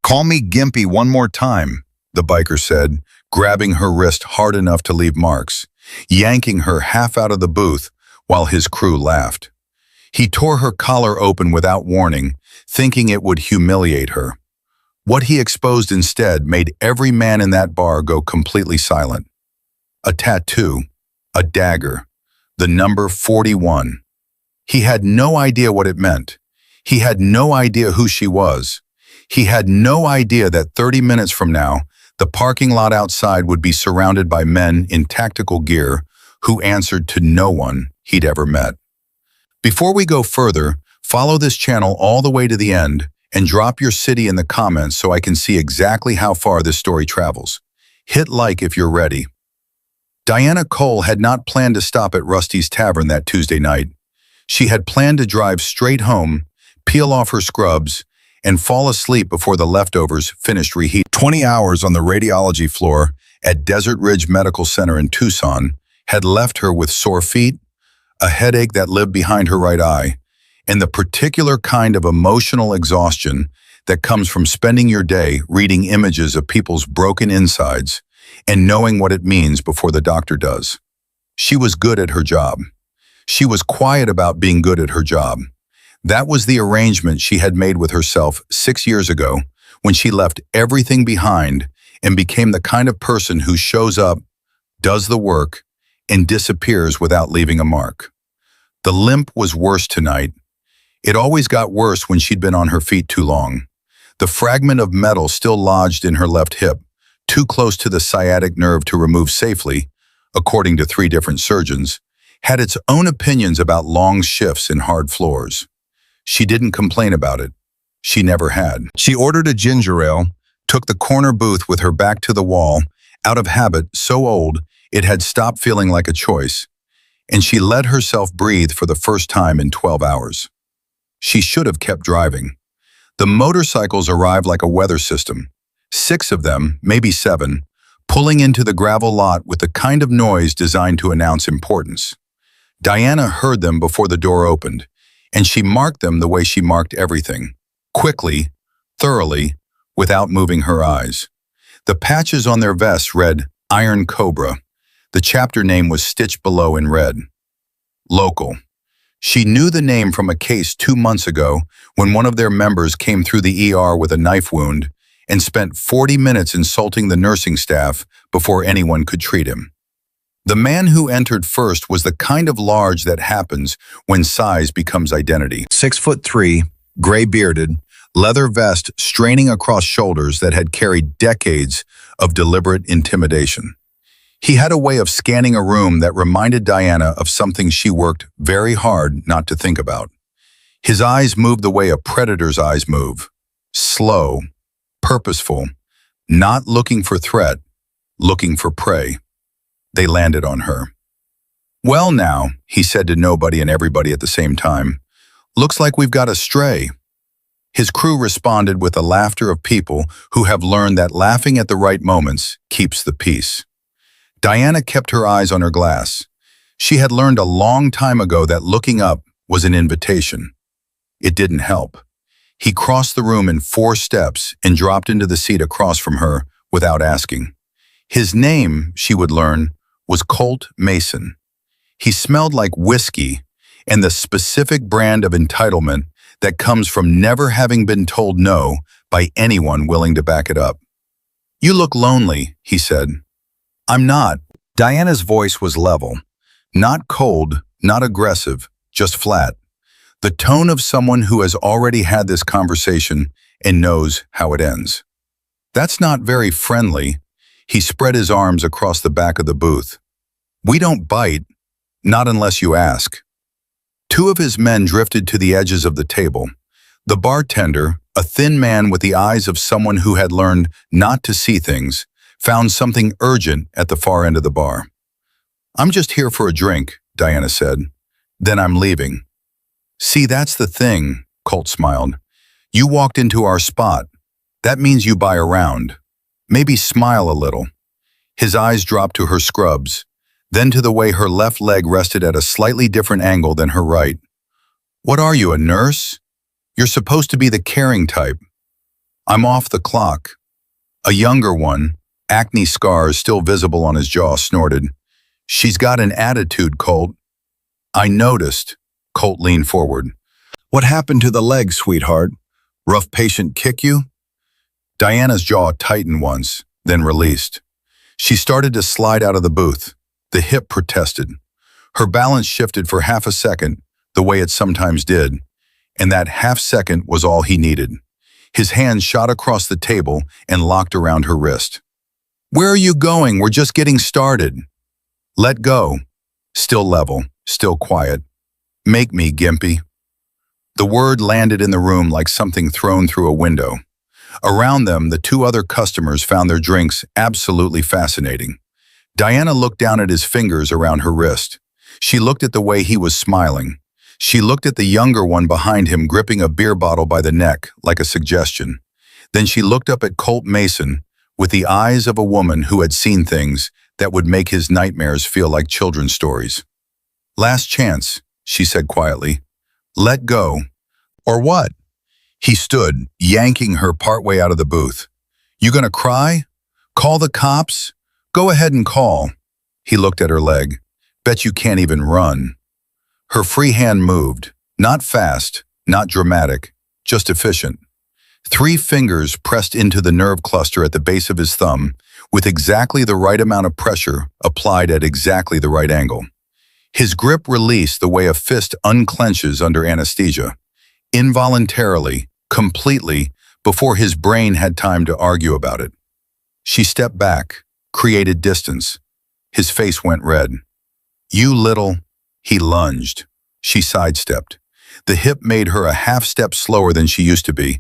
"Call me Gimpy one more time," the biker said, grabbing her wrist hard enough to leave marks, yanking her half out of the booth while his crew laughed. He tore her collar open without warning, thinking it would humiliate her. What he exposed instead made every man in that bar go completely silent. A tattoo, a dagger, the number 41. He had no idea what it meant. He had no idea who she was. He had no idea that 30 minutes from now, the parking lot outside would be surrounded by men in tactical gear who answered to no one he'd ever met. Before we go further, follow this channel all the way to the end and drop your city in the comments so I can see exactly how far this story travels. Hit like if you're ready. Diana Cole had not planned to stop at Rusty's Tavern that Tuesday night. She had planned to drive straight home, peel off her scrubs, and fall asleep before the leftovers finished reheating. 20 hours on the radiology floor at Desert Ridge Medical Center in Tucson had left her with sore feet, a headache that lived behind her right eye, and the particular kind of emotional exhaustion that comes from spending your day reading images of people's broken insides and knowing what it means before the doctor does. She was good at her job. She was quiet about being good at her job. That was the arrangement she had made with herself 6 years ago when she left everything behind and became the kind of person who shows up, does the work, and disappears without leaving a mark. The limp was worse tonight. It always got worse when she'd been on her feet too long. The fragment of metal still lodged in her left hip, too close to the sciatic nerve to remove safely, according to 3 different surgeons, had its own opinions about long shifts in hard floors. She didn't complain about it. She never had. She ordered a ginger ale, took the corner booth with her back to the wall, out of habit so old it had stopped feeling like a choice, and she let herself breathe for the first time in 12 hours. She should have kept driving. The motorcycles arrived like a weather system, 6 of them, maybe 7, pulling into the gravel lot with the kind of noise designed to announce importance. Diana heard them before the door opened, and she marked them the way she marked everything, quickly, thoroughly, without moving her eyes. The patches on their vests read Iron Cobra. The chapter name was stitched below in red. Local. She knew the name from a case 2 months ago when one of their members came through the ER with a knife wound and spent 40 minutes insulting the nursing staff before anyone could treat him. The man who entered first was the kind of large that happens when size becomes identity. 6'3", gray-bearded, leather vest straining across shoulders that had carried decades of deliberate intimidation. He had a way of scanning a room that reminded Diana of something she worked very hard not to think about. His eyes moved the way a predator's eyes move. Slow, purposeful, not looking for threat, looking for prey. They landed on her. "Well now," he said to nobody and everybody at the same time, "looks like we've got a stray." His crew responded with the laughter of people who have learned that laughing at the right moments keeps the peace. Diana kept her eyes on her glass. She had learned a long time ago that looking up was an invitation. It didn't help. He crossed the room in 4 steps and dropped into the seat across from her without asking. His name, she would learn, was Colt Mason. He smelled like whiskey and the specific brand of entitlement that comes from never having been told no by anyone willing to back it up. "You look lonely," he said. "I'm not." Diana's voice was level. Not cold, not aggressive, just flat. The tone of someone who has already had this conversation and knows how it ends. "That's not very friendly." He spread his arms across the back of the booth. "We don't bite, not unless you ask." 2 of his men drifted to the edges of the table. The bartender, a thin man with the eyes of someone who had learned not to see things, found something urgent at the far end of the bar. "I'm just here for a drink," Diana said. "Then I'm leaving." "See, that's the thing," Colt smiled. "You walked into our spot. That means you buy around. Maybe smile a little." His eyes dropped to her scrubs, then to the way her left leg rested at a slightly different angle than her right. "What are you, a nurse? You're supposed to be the caring type." I'm off the clock. A younger one, acne scars still visible on his jaw, snorted. She's got an attitude, Colt. I noticed. Colt leaned forward. What happened to the leg, sweetheart? Rough patient kick you? Diana's jaw tightened once, then released. She started to slide out of the booth. The hip protested. Her balance shifted for half a second, the way it sometimes did, and that half second was all he needed. His hand shot across the table and locked around her wrist. Where are you going? We're just getting started. Let go. Still level, still quiet. Make me, Gimpy. The word landed in the room like something thrown through a window. Around them, the two other customers found their drinks absolutely fascinating. Diana looked down at his fingers around her wrist. She looked at the way he was smiling. She looked at the younger one behind him gripping a beer bottle by the neck, like a suggestion. Then she looked up at Colt Mason with the eyes of a woman who had seen things that would make his nightmares feel like children's stories. Last chance, she said quietly. Let go. Or what? He stood, yanking her partway out of the booth. You gonna cry? Call the cops? Go ahead and call. He looked at her leg. Bet you can't even run. Her free hand moved, not fast, not dramatic, just efficient. 3 fingers pressed into the nerve cluster at the base of his thumb, with exactly the right amount of pressure applied at exactly the right angle. His grip released the way a fist unclenches under anesthesia, involuntarily, completely, before his brain had time to argue about it. She stepped back, created distance. His face went red. You little... He lunged. She sidestepped. The hip made her a half step slower than she used to be,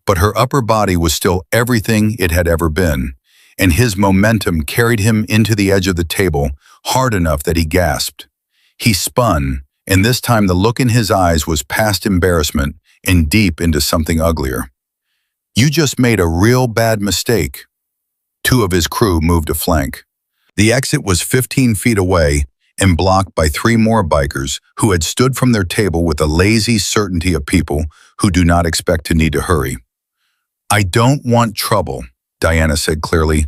but her upper body was still everything it had ever been, and his momentum carried him into the edge of the table hard enough that he gasped. He spun, and this time the look in his eyes was past embarrassment and deep into something uglier. You just made a real bad mistake. 2 of his crew moved a flank. The exit was 15 feet away and blocked by 3 more bikers who had stood from their table with the lazy certainty of people who do not expect to need to hurry. I don't want trouble, Diana said clearly.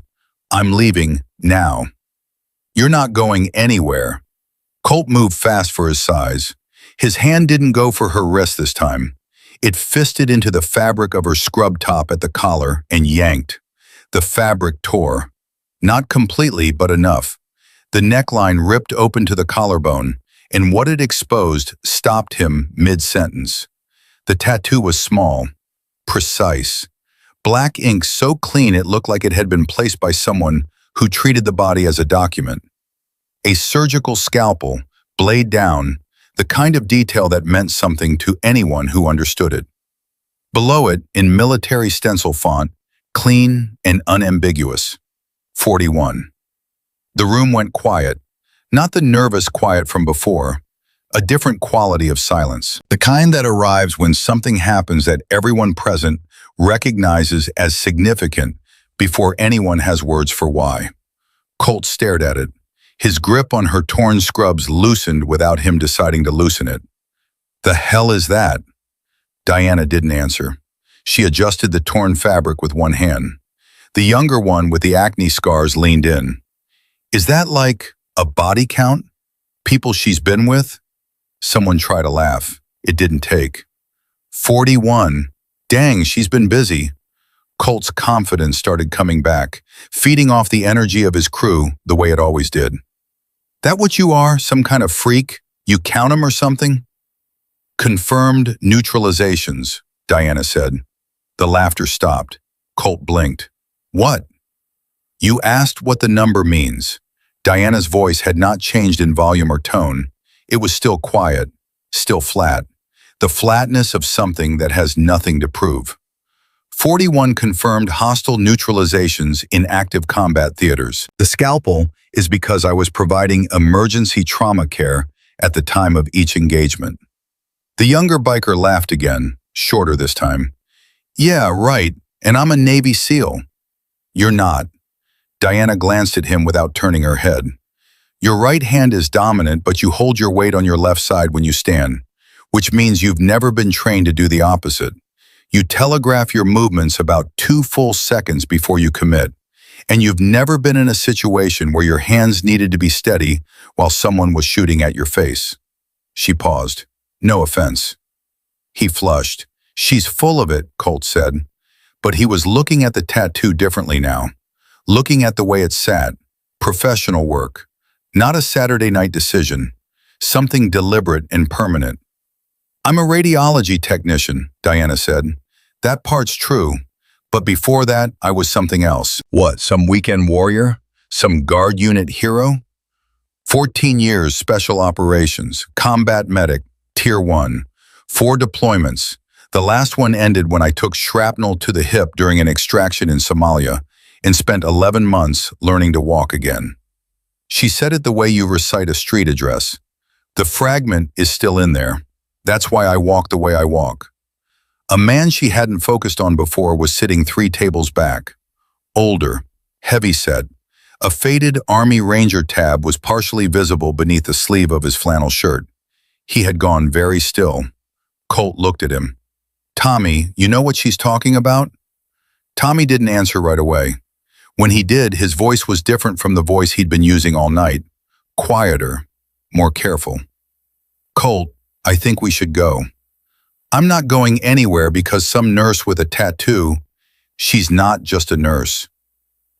I'm leaving now. You're not going anywhere. Colt moved fast for his size. His hand didn't go for her wrist this time. It fisted into the fabric of her scrub top at the collar and yanked. The fabric tore. Not completely, but enough. The neckline ripped open to the collarbone, and what it exposed stopped him mid-sentence. The tattoo was small, precise. Black ink so clean it looked like it had been placed by someone who treated the body as a document. A surgical scalpel, blade down, the kind of detail that meant something to anyone who understood it. Below it, in military stencil font, clean and unambiguous, 41. The room went quiet, not the nervous quiet from before, a different quality of silence, the kind that arrives when something happens that everyone present recognizes as significant before anyone has words for why. Colt stared at it. His grip on her torn scrubs loosened without him deciding to loosen it. The hell is that? Diana didn't answer. She adjusted the torn fabric with one hand. The younger one with the acne scars leaned in. Is that like a body count? People she's been with? Someone tried to laugh. It didn't take. 41. Dang, she's been busy. Colt's confidence started coming back, feeding off the energy of his crew the way it always did. That what you are, some kind of freak? You count 'em or something? Confirmed neutralizations, Diana said. The laughter stopped. Colt blinked. What? You asked what the number means. Diana's voice had not changed in volume or tone. It was still quiet, still flat. The flatness of something that has nothing to prove. 41 confirmed hostile neutralizations in active combat theaters. The scalpel is because I was providing emergency trauma care at the time of each engagement. The younger biker laughed again, shorter this time. Yeah, right, and I'm a Navy SEAL. You're not. Diana glanced at him without turning her head. Your right hand is dominant, but you hold your weight on your left side when you stand, which means you've never been trained to do the opposite. You telegraph your movements about 2 full seconds before you commit, and you've never been in a situation where your hands needed to be steady while someone was shooting at your face. She paused. No offense. He flushed. She's full of it, Colt said. But he was looking at the tattoo differently now. Looking at the way it sat. Professional work. Not a Saturday night decision. Something deliberate and permanent. I'm a radiology technician, Diana said. That part's true. But before that, I was something else. What, some weekend warrior? Some guard unit hero? 14 years special operations, combat medic, tier 1. 4 deployments. The last one ended when I took shrapnel to the hip during an extraction in Somalia and spent 11 months learning to walk again. She said it the way you recite a street address. The fragment is still in there. That's why I walk the way I walk. A man she hadn't focused on before was sitting 3 tables back. Older, heavy-set. A faded Army Ranger tab was partially visible beneath the sleeve of his flannel shirt. He had gone very still. Colt looked at him. Tommy, you know what she's talking about? Tommy didn't answer right away. When he did, his voice was different from the voice he'd been using all night. Quieter, more careful. Colt, I think we should go. I'm not going anywhere because some nurse with a tattoo. She's not just a nurse.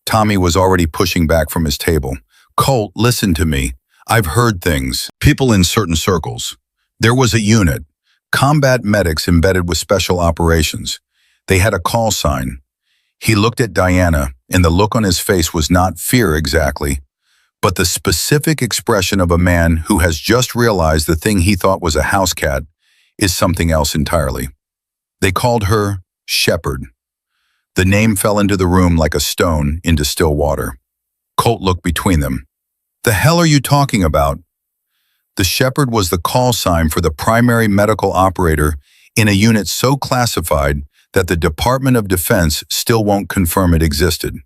Tommy was already pushing back from his table. Colt, listen to me. I've heard things. People in certain circles. There was a unit. Combat medics embedded with special operations. They had a call sign. He looked at Diana, and the look on his face was not fear exactly, but the specific expression of a man who has just realized the thing he thought was a house cat is something else entirely. They called her Shepherd. The name fell into the room like a stone into still water. Colt looked between them. The hell are you talking about? The Shepherd was the call sign for the primary medical operator in a unit so classified that the Department of Defense still won't confirm it existed.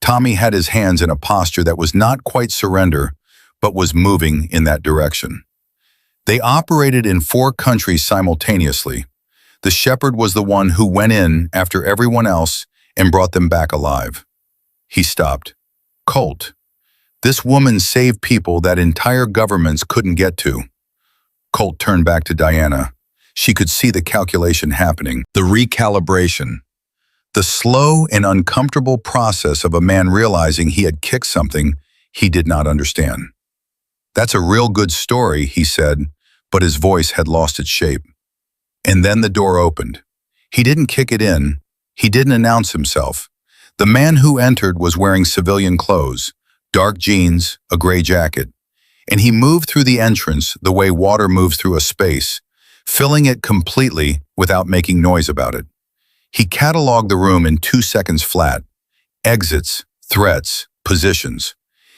Tommy had his hands in a posture that was not quite surrender, but was moving in that direction. They operated in 4 countries simultaneously. The Shepherd was the one who went in after everyone else and brought them back alive. He stopped. Colt, this woman saved people that entire governments couldn't get to. Colt turned back to Diana. She could see the calculation happening, the recalibration, the slow and uncomfortable process of a man realizing he had kicked something he did not understand. That's a real good story, he said, but his voice had lost its shape. And then the door opened. He didn't kick it in. He didn't announce himself. The man who entered was wearing civilian clothes, dark jeans, a gray jacket, and he moved through the entrance the way water moves through a space, filling it completely without making noise about it. He cataloged the room in 2 seconds flat. Exits, threats, positions.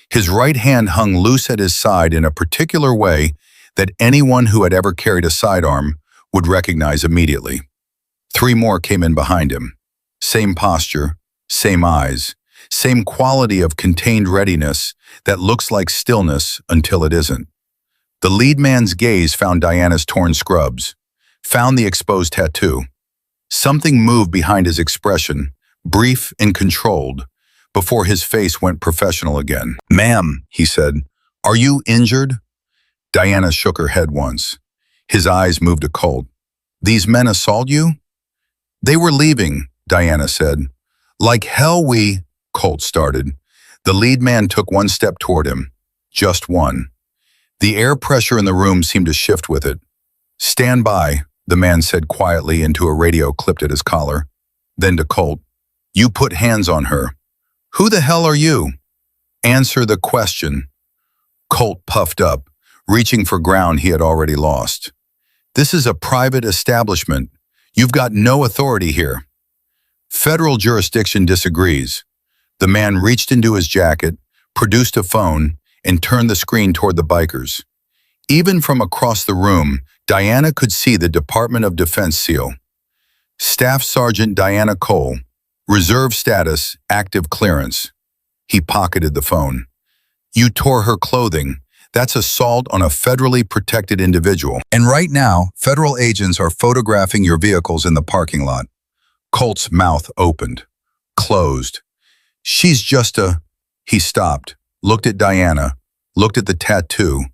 His right hand hung loose at his side in a particular way that anyone who had ever carried a sidearm would recognize immediately. 3 more came in behind him. Same posture, same eyes, same quality of contained readiness that looks like stillness until it isn't. The lead man's gaze found Diana's torn scrubs, found the exposed tattoo. Something moved behind his expression, brief and controlled, before his face went professional again. Ma'am, he said, are you injured? Diana shook her head once. His eyes moved to Colt. These men assault you? They were leaving, Diana said. Like hell Colt started. The lead man took 1 step toward him. Just one. The air pressure in the room seemed to shift with it. Stand by, the man said quietly into a radio clipped at his collar. Then to Colt, you put hands on her. Who the hell are you? Answer the question. Colt puffed up, reaching for ground he had already lost. This is a private establishment. You've got no authority here. Federal jurisdiction disagrees. The man reached into his jacket, produced a phone, and turned the screen toward the bikers. Even from across the room, Diana could see the Department of Defense seal. Staff Sergeant Diana Cole, reserve status, active clearance. He pocketed the phone. You tore her clothing. That's assault on a federally protected individual. And right now, federal agents are photographing your vehicles in the parking lot. Colt's mouth opened, closed. She's just a... He stopped, looked at Diana, looked at the tattoo,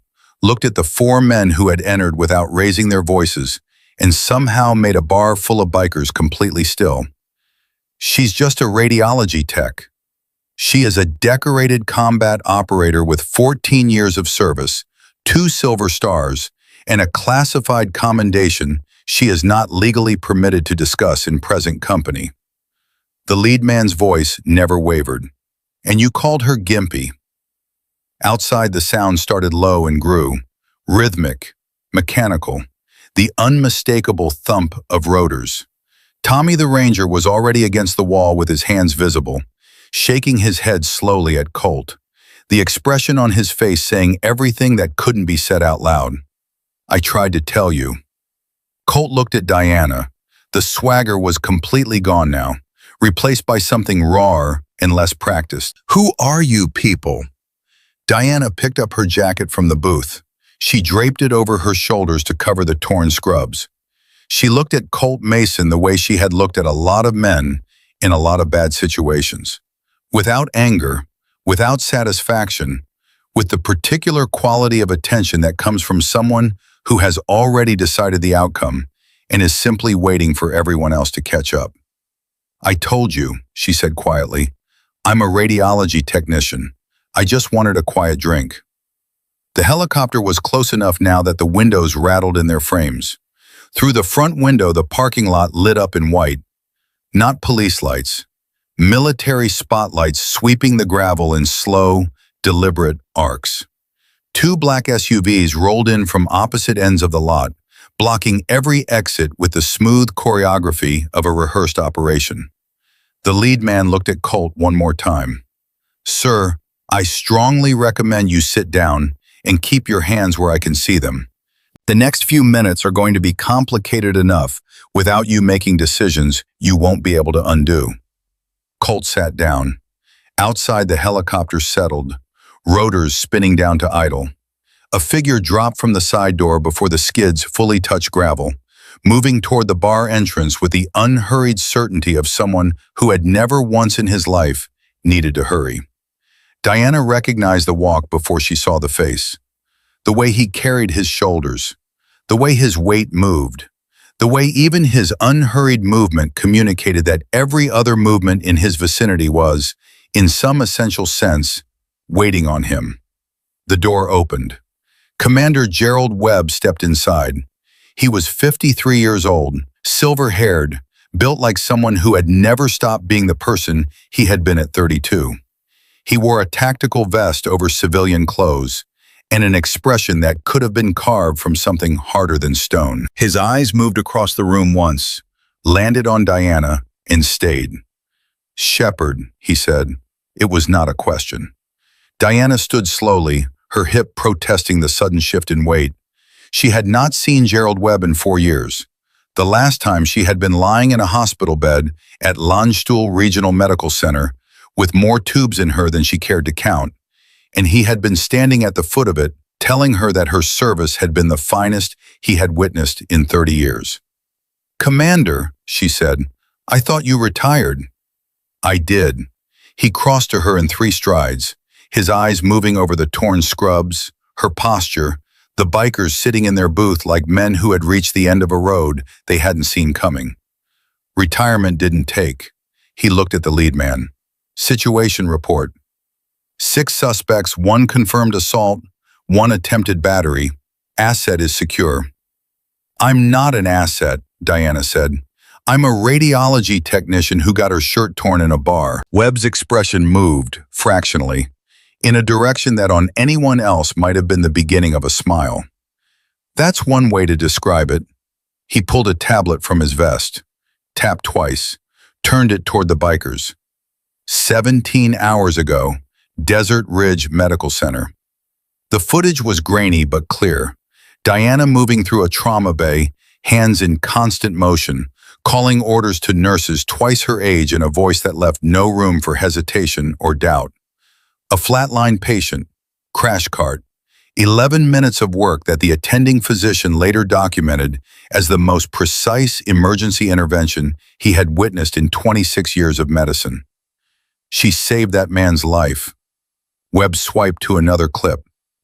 looked at the four men who had entered without raising their voices, and somehow made a bar full of bikers completely still. She's just a radiology tech. She is a decorated combat operator with 14 years of service, 2 silver stars, and a classified commendation she is not legally permitted to discuss in present company. The lead man's voice never wavered. And you called her Gimpy. Outside, the sound started low and grew, rhythmic, mechanical, the unmistakable thump of rotors. Tommy the Ranger was already against the wall with his hands visible, shaking his head slowly at Colt, the expression on his face saying everything that couldn't be said out loud. I tried to tell you. Colt looked at Diana. The swagger was completely gone now, replaced by something rawer and less practiced. Who are you people? Diana picked up her jacket from the booth. She draped it over her shoulders to cover the torn scrubs. She looked at Colt Mason the way she had looked at a lot of men in a lot of bad situations. Without anger, without satisfaction, with the particular quality of attention that comes from someone who has already decided the outcome and is simply waiting for everyone else to catch up. I told you, she said quietly. I'm a radiology technician. I just wanted a quiet drink. The helicopter was close enough now that the windows rattled in their frames. Through the front window, the parking lot lit up in white. Not police lights. Military spotlights sweeping the gravel in slow, deliberate arcs. 2 black SUVs rolled in from opposite ends of the lot, blocking every exit with the smooth choreography of a rehearsed operation. The lead man looked at Colt one more time. Sir, I strongly recommend you sit down and keep your hands where I can see them. The next few minutes are going to be complicated enough without you making decisions you won't be able to undo. Colt sat down. Outside, the helicopter settled, rotors spinning down to idle. A figure dropped from the side door before the skids fully touched gravel, moving toward the bar entrance with the unhurried certainty of someone who had never once in his life needed to hurry. Diana recognized the walk before she saw the face. The way he carried his shoulders, the way his weight moved, the way even his unhurried movement communicated that every other movement in his vicinity was, in some essential sense, waiting on him. The door opened. Commander Gerald Webb stepped inside. He was 53 years old, silver-haired, built like someone who had never stopped being the person he had been at 32. He wore a tactical vest over civilian clothes, and an expression that could have been carved from something harder than stone. His eyes moved across the room once, landed on Diana, and stayed. Shepard, he said. It was not a question. Diana stood slowly, her hip protesting the sudden shift in weight. She had not seen Gerald Webb in 4 years. The last time she had been lying in a hospital bed at Landstuhl Regional Medical Center with more tubes in her than she cared to count, and he had been standing at the foot of it, telling her that her service had been the finest he had witnessed in 30 years. Commander, she said, I thought you retired. I did. He crossed to her in 3 strides, his eyes moving over the torn scrubs, her posture, the bikers sitting in their booth like men who had reached the end of a road they hadn't seen coming. Retirement didn't take. He looked at the lead man. Situation report. 6 suspects, 1 confirmed assault, 1 attempted battery. Asset is secure. I'm not an asset, Diana said. I'm a radiology technician who got her shirt torn in a bar. Webb's expression moved, fractionally, in a direction that on anyone else might have been the beginning of a smile. That's one way to describe it. He pulled a tablet from his vest, tapped twice, turned it toward the bikers. 17 hours ago, Desert Ridge Medical Center. The footage was grainy but clear. Diana moving through a trauma bay, hands in constant motion, calling orders to nurses twice her age in a voice that left no room for hesitation or doubt. A flatline patient, crash cart, 11 minutes of work that the attending physician later documented as the most precise emergency intervention he had witnessed in 26 years of medicine. She saved that man's life. Webb swiped to another clip.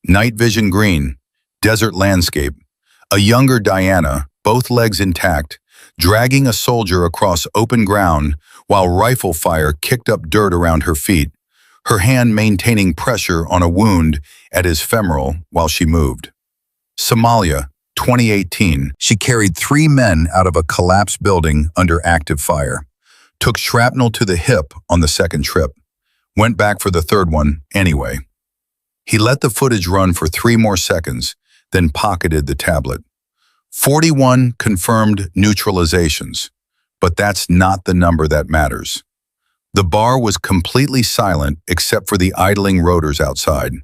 Night vision green, desert landscape. A younger Diana, both legs intact, dragging a soldier across open ground while rifle fire kicked up dirt around her feet, her hand maintaining pressure on a wound at his femoral while she moved. Somalia, 2018. She carried 3 men out of a collapsed building under active fire. Took shrapnel to the hip on the second trip. Went back for the third one anyway. He let the footage run for 3 more seconds, then pocketed the tablet. 41 confirmed neutralizations, but that's not the number that matters. The bar was completely silent except for the idling rotors outside.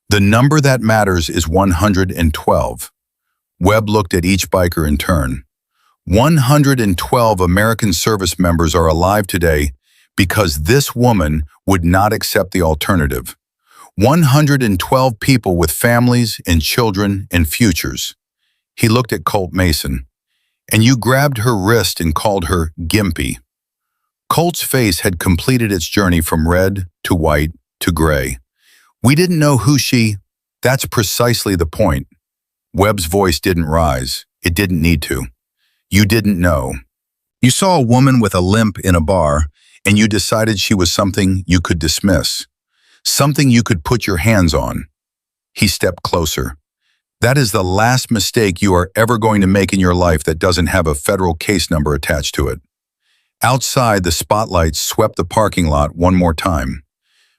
The number that matters is 112. Webb looked at each biker in turn. 112 American service members are alive today because this woman would not accept the alternative. 112 people with families and children and futures. He looked at Colt Mason. And you grabbed her wrist and called her Gimpy. Colt's face had completed its journey from red to white to gray. We didn't know who she... That's precisely the point. Webb's voice didn't rise. It didn't need to. You didn't know. You saw a woman with a limp in a bar, and you decided she was something you could dismiss. Something you could put your hands on. He stepped closer. That is the last mistake you are ever going to make in your life that doesn't have a federal case number attached to it. Outside, the spotlights swept the parking lot one more time.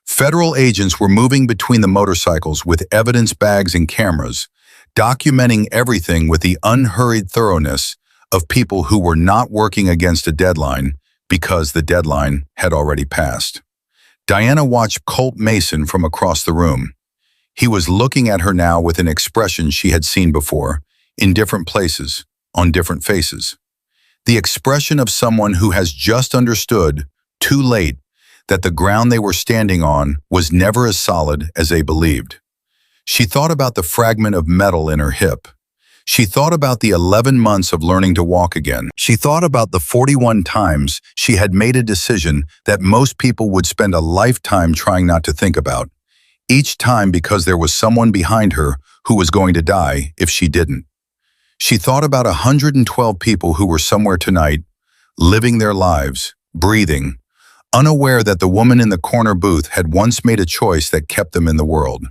Federal agents were moving between the motorcycles with evidence bags and cameras, documenting everything with the unhurried thoroughness of people who were not working against a deadline because the deadline had already passed. Diana watched Colt Mason from across the room. He was looking at her now with an expression she had seen before, in different places, on different faces. The expression of someone who has just understood, too late, that the ground they were standing on was never as solid as they believed. She thought about the fragment of metal in her hip. She thought about the 11 months of learning to walk again. She thought about the 41 times she had made a decision that most people would spend a lifetime trying not to think about. Each time because there was someone behind her who was going to die if she didn't. She thought about 112 people who were somewhere tonight, living their lives, breathing, unaware that the woman in the corner booth had once made a choice that kept them in the world.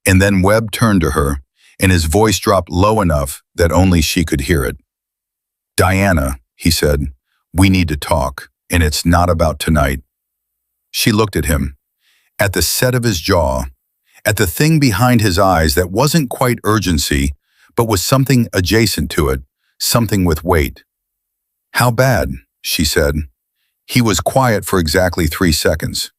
And then Webb turned to her, and his voice dropped low enough that only she could hear it. "Diana," he said, "we need to talk, and it's not about tonight." She looked at him, at the set of his jaw, at the thing behind his eyes that wasn't quite urgency, but was something adjacent to it, something with weight. "How bad?" she said. He was quiet for exactly 3 seconds.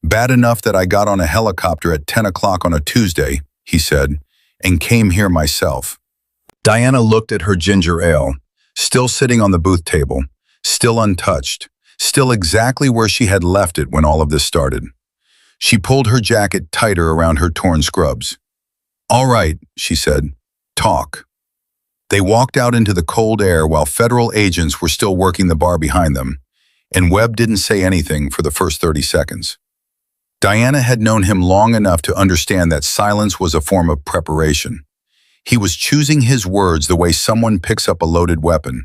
"Bad enough that I got on a helicopter at 10 o'clock on a Tuesday," he said, "and came here myself." Diana looked at her ginger ale, still sitting on the booth table, still untouched, still exactly where she had left it when all of this started. She pulled her jacket tighter around her torn scrubs. "All right," she said, "talk." They walked out into the cold air while federal agents were still working the bar behind them, and Webb didn't say anything for the first 30 seconds. Diana had known him long enough to understand that silence was a form of preparation. He was choosing his words the way someone picks up a loaded weapon,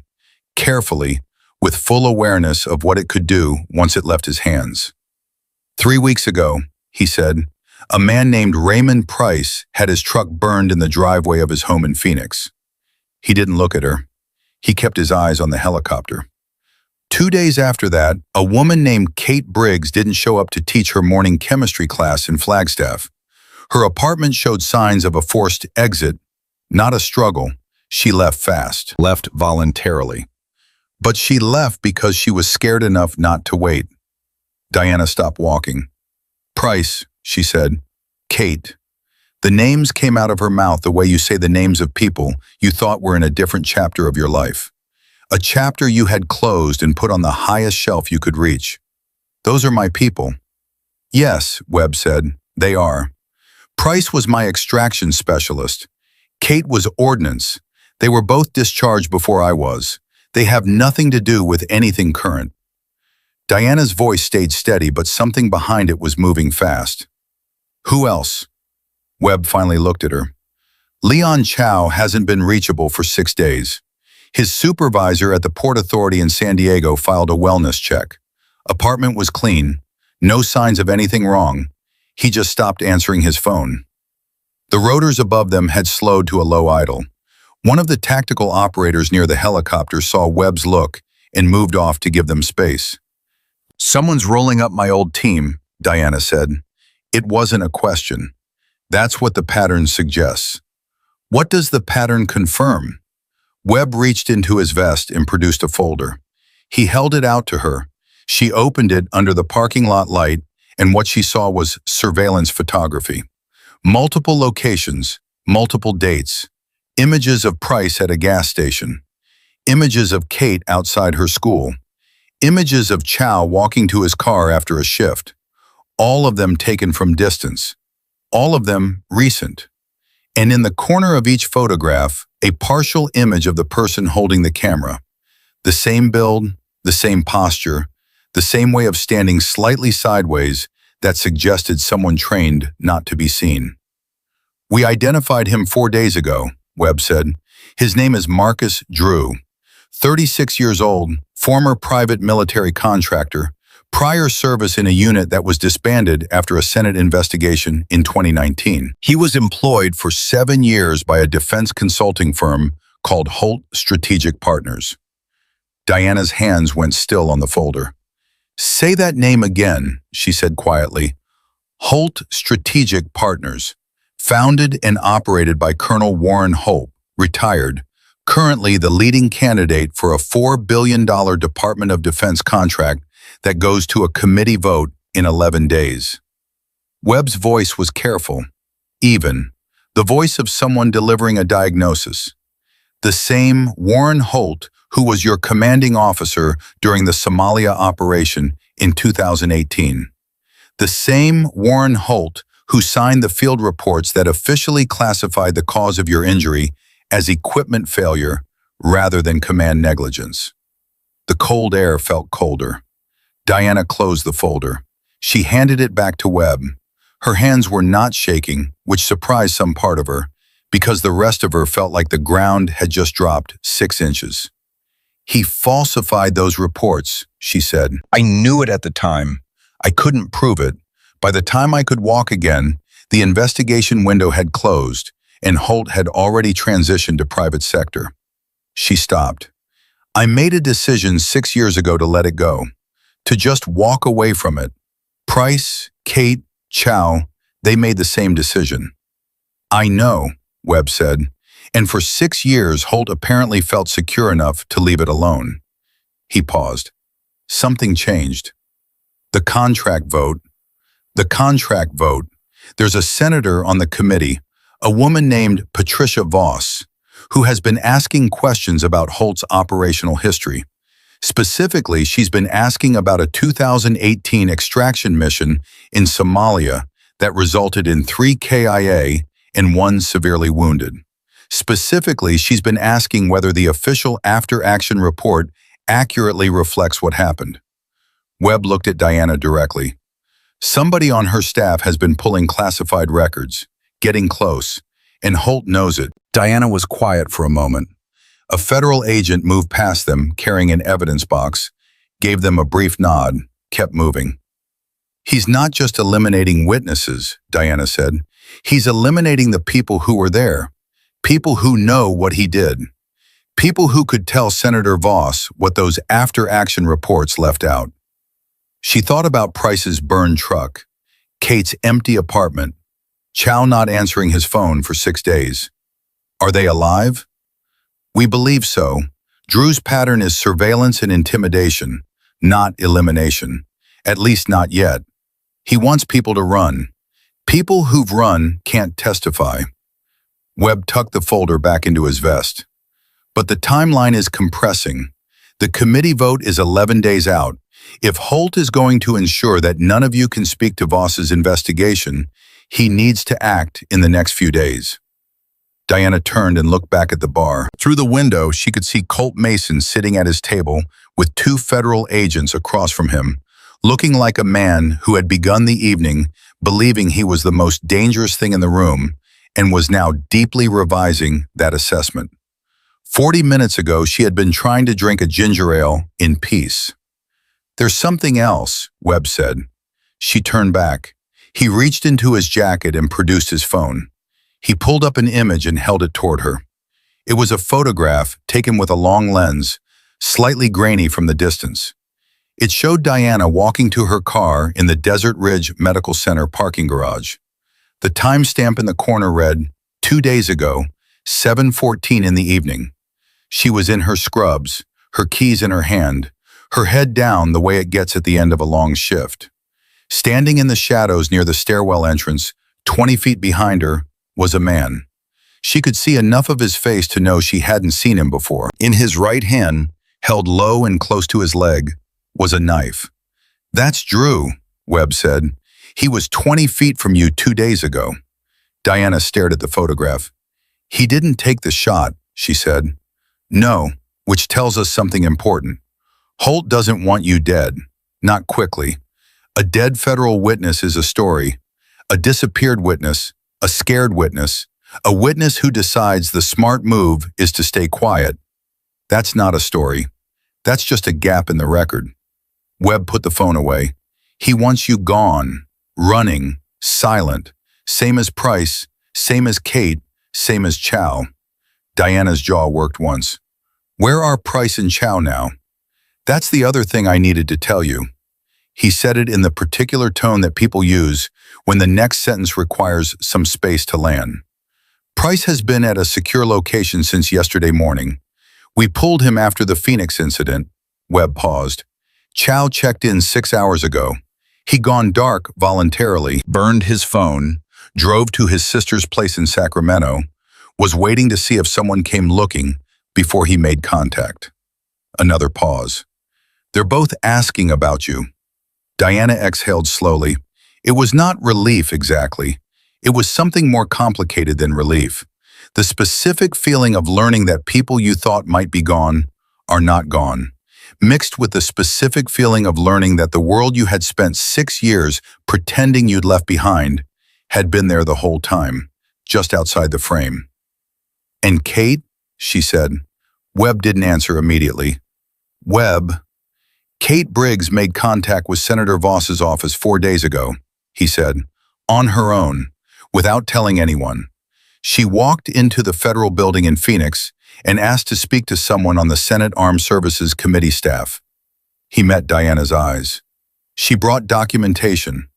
carefully, with full awareness of what it could do once it left his hands. 3 weeks ago, he said, a man named Raymond Price had his truck burned in the driveway of his home in Phoenix. He didn't look at her. He kept his eyes on the helicopter. 2 days after that, a woman named Kate Briggs didn't show up to teach her morning chemistry class in Flagstaff. Her apartment showed signs of a forced exit, not a struggle. She left fast, left voluntarily. But she left because she was scared enough not to wait. Diana stopped walking. "Price," she said. "Kate." The names came out of her mouth the way you say the names of people you thought were in a different chapter of your life. A chapter you had closed and put on the highest shelf you could reach. "Those are my people." "Yes," Webb said, "they are." Price was my extraction specialist. Kate was ordnance. They were both discharged before I was. They have nothing to do with anything current. Diana's voice stayed steady, but something behind it was moving fast. Who else? Webb finally looked at her. Leon Chow hasn't been reachable for 6 days. His supervisor at the Port Authority in San Diego filed a wellness check. Apartment was clean. No signs of anything wrong. He just stopped answering his phone. The rotors above them had slowed to a low idle. One of the tactical operators near the helicopter saw Webb's look and moved off to give them space. Someone's rolling up my old team, Diana said. It wasn't a question. That's what the pattern suggests. What does the pattern confirm? Webb reached into his vest and produced a folder. He held it out to her. She opened it under the parking lot light, and what she saw was surveillance photography. Multiple locations, multiple dates, images of Price at a gas station, images of Kate outside her school, images of Chow walking to his car after a shift, all of them taken from distance, all of them recent. And in the corner of each photograph, a partial image of the person holding the camera. The same build, the same posture, the same way of standing slightly sideways that suggested someone trained not to be seen. We identified him 4 days ago, Webb said. His name is Marcus Drew, 36 years old, former private military contractor, prior service in a unit that was disbanded after a Senate investigation in 2019. He was employed for 7 years by a defense consulting firm called Holt Strategic Partners. Diana's hands went still on the folder. Say that name again, she said quietly. Holt Strategic Partners, founded and operated by Colonel Warren Holt, retired, currently the leading candidate for a $4 billion Department of Defense contract that goes to a committee vote in 11 days. Webb's voice was careful, even, the voice of someone delivering a diagnosis. The same Warren Holt who was your commanding officer during the Somalia operation in 2018. The same Warren Holt who signed the field reports that officially classified the cause of your injury as equipment failure rather than command negligence. The cold air felt colder. Diana closed the folder. She handed it back to Webb. Her hands were not shaking, which surprised some part of her, because the rest of her felt like the ground had just dropped 6 inches. He falsified those reports, she said. I knew it at the time. I couldn't prove it. By the time I could walk again, the investigation window had closed, and Holt had already transitioned to private sector. She stopped. I made a decision 6 years ago to let it go, to just walk away from it. Price, Kate, Chow, they made the same decision. I know, Webb said, and for 6 years Holt apparently felt secure enough to leave it alone. He paused. Something changed. The contract vote. The contract vote. There's a senator on the committee, a woman named Patricia Voss, who has been asking questions about Holt's operational history. Specifically, she's been asking about a 2018 extraction mission in Somalia that resulted in 3 KIA and 1 severely wounded. Specifically, she's been asking whether the official after-action report accurately reflects what happened. Webb looked at Diana directly. Somebody on her staff has been pulling classified records, getting close, and Holt knows it. Diana was quiet for a moment. A federal agent moved past them carrying an evidence box, gave them a brief nod, kept moving. He's not just eliminating witnesses, Diana said. He's eliminating the people who were there, people who know what he did, people who could tell Senator Voss what those after-action reports left out. She thought about Price's burned truck, Kate's empty apartment, Chow not answering his phone for 6 days. Are they alive? We believe so. Drew's pattern is surveillance and intimidation, not elimination. At least not yet. He wants people to run. People who've run can't testify. Webb tucked the folder back into his vest. But the timeline is compressing. The committee vote is 11 days out. If Holt is going to ensure that none of you can speak to Voss's investigation, He needs to act in the next few days. Diana turned and looked back at the bar. Through the window, she could see Colt Mason sitting at his table with two federal agents across from him, looking like a man who had begun the evening believing he was the most dangerous thing in the room and was now deeply revising that assessment. 40 minutes ago, she had been trying to drink a ginger ale in peace. "There's something else," Webb said. She turned back. He reached into his jacket and produced his phone. He pulled up an image and held it toward her. It was a photograph taken with a long lens, slightly grainy from the distance. It showed Diana walking to her car in the Desert Ridge Medical Center parking garage. The timestamp in the corner read, 2 days ago, 7:14 in the evening. She was in her scrubs, her keys in her hand, her head down the way it gets at the end of a long shift. Standing in the shadows near the stairwell entrance, 20 feet behind her, was a man. She could see enough of his face to know she hadn't seen him before. In his right hand, held low and close to his leg, was a knife. "That's Drew," Webb said. "He was 20 feet from you 2 days ago." Diana stared at the photograph. "He didn't take the shot," she said. "No, which tells us something important. Holt doesn't want you dead. Not quickly. A dead federal witness is a story. A disappeared witness, a scared witness, a witness who decides the smart move is to stay quiet. That's not a story. That's just a gap in the record." Webb put the phone away. "He wants you gone, running, silent. Same as Price, same as Kate, same as Chow." Diana's jaw worked once. "Where are Price and Chow now?" "That's the other thing I needed to tell you." He said it in the particular tone that people use when the next sentence requires some space to land. "Price has been at a secure location since yesterday morning. We pulled him after the Phoenix incident." Webb paused. "Chow checked in 6 hours ago. He'd gone dark voluntarily, burned his phone, drove to his sister's place in Sacramento, was waiting to see if someone came looking before he made contact." Another pause. "They're both asking about you." Diana exhaled slowly. It was not relief exactly. It was something more complicated than relief. The specific feeling of learning that people you thought might be gone are not gone, mixed with the specific feeling of learning that the world you had spent 6 years pretending you'd left behind had been there the whole time, just outside the frame. "And Kate?" she said. Webb didn't answer immediately. "Webb, Kate Briggs made contact with Senator Voss's office 4 days ago," he said, "on her own, without telling anyone. She walked into the federal building in Phoenix and asked to speak to someone on the Senate Armed Services Committee staff." He met Diana's eyes. "She brought documentation,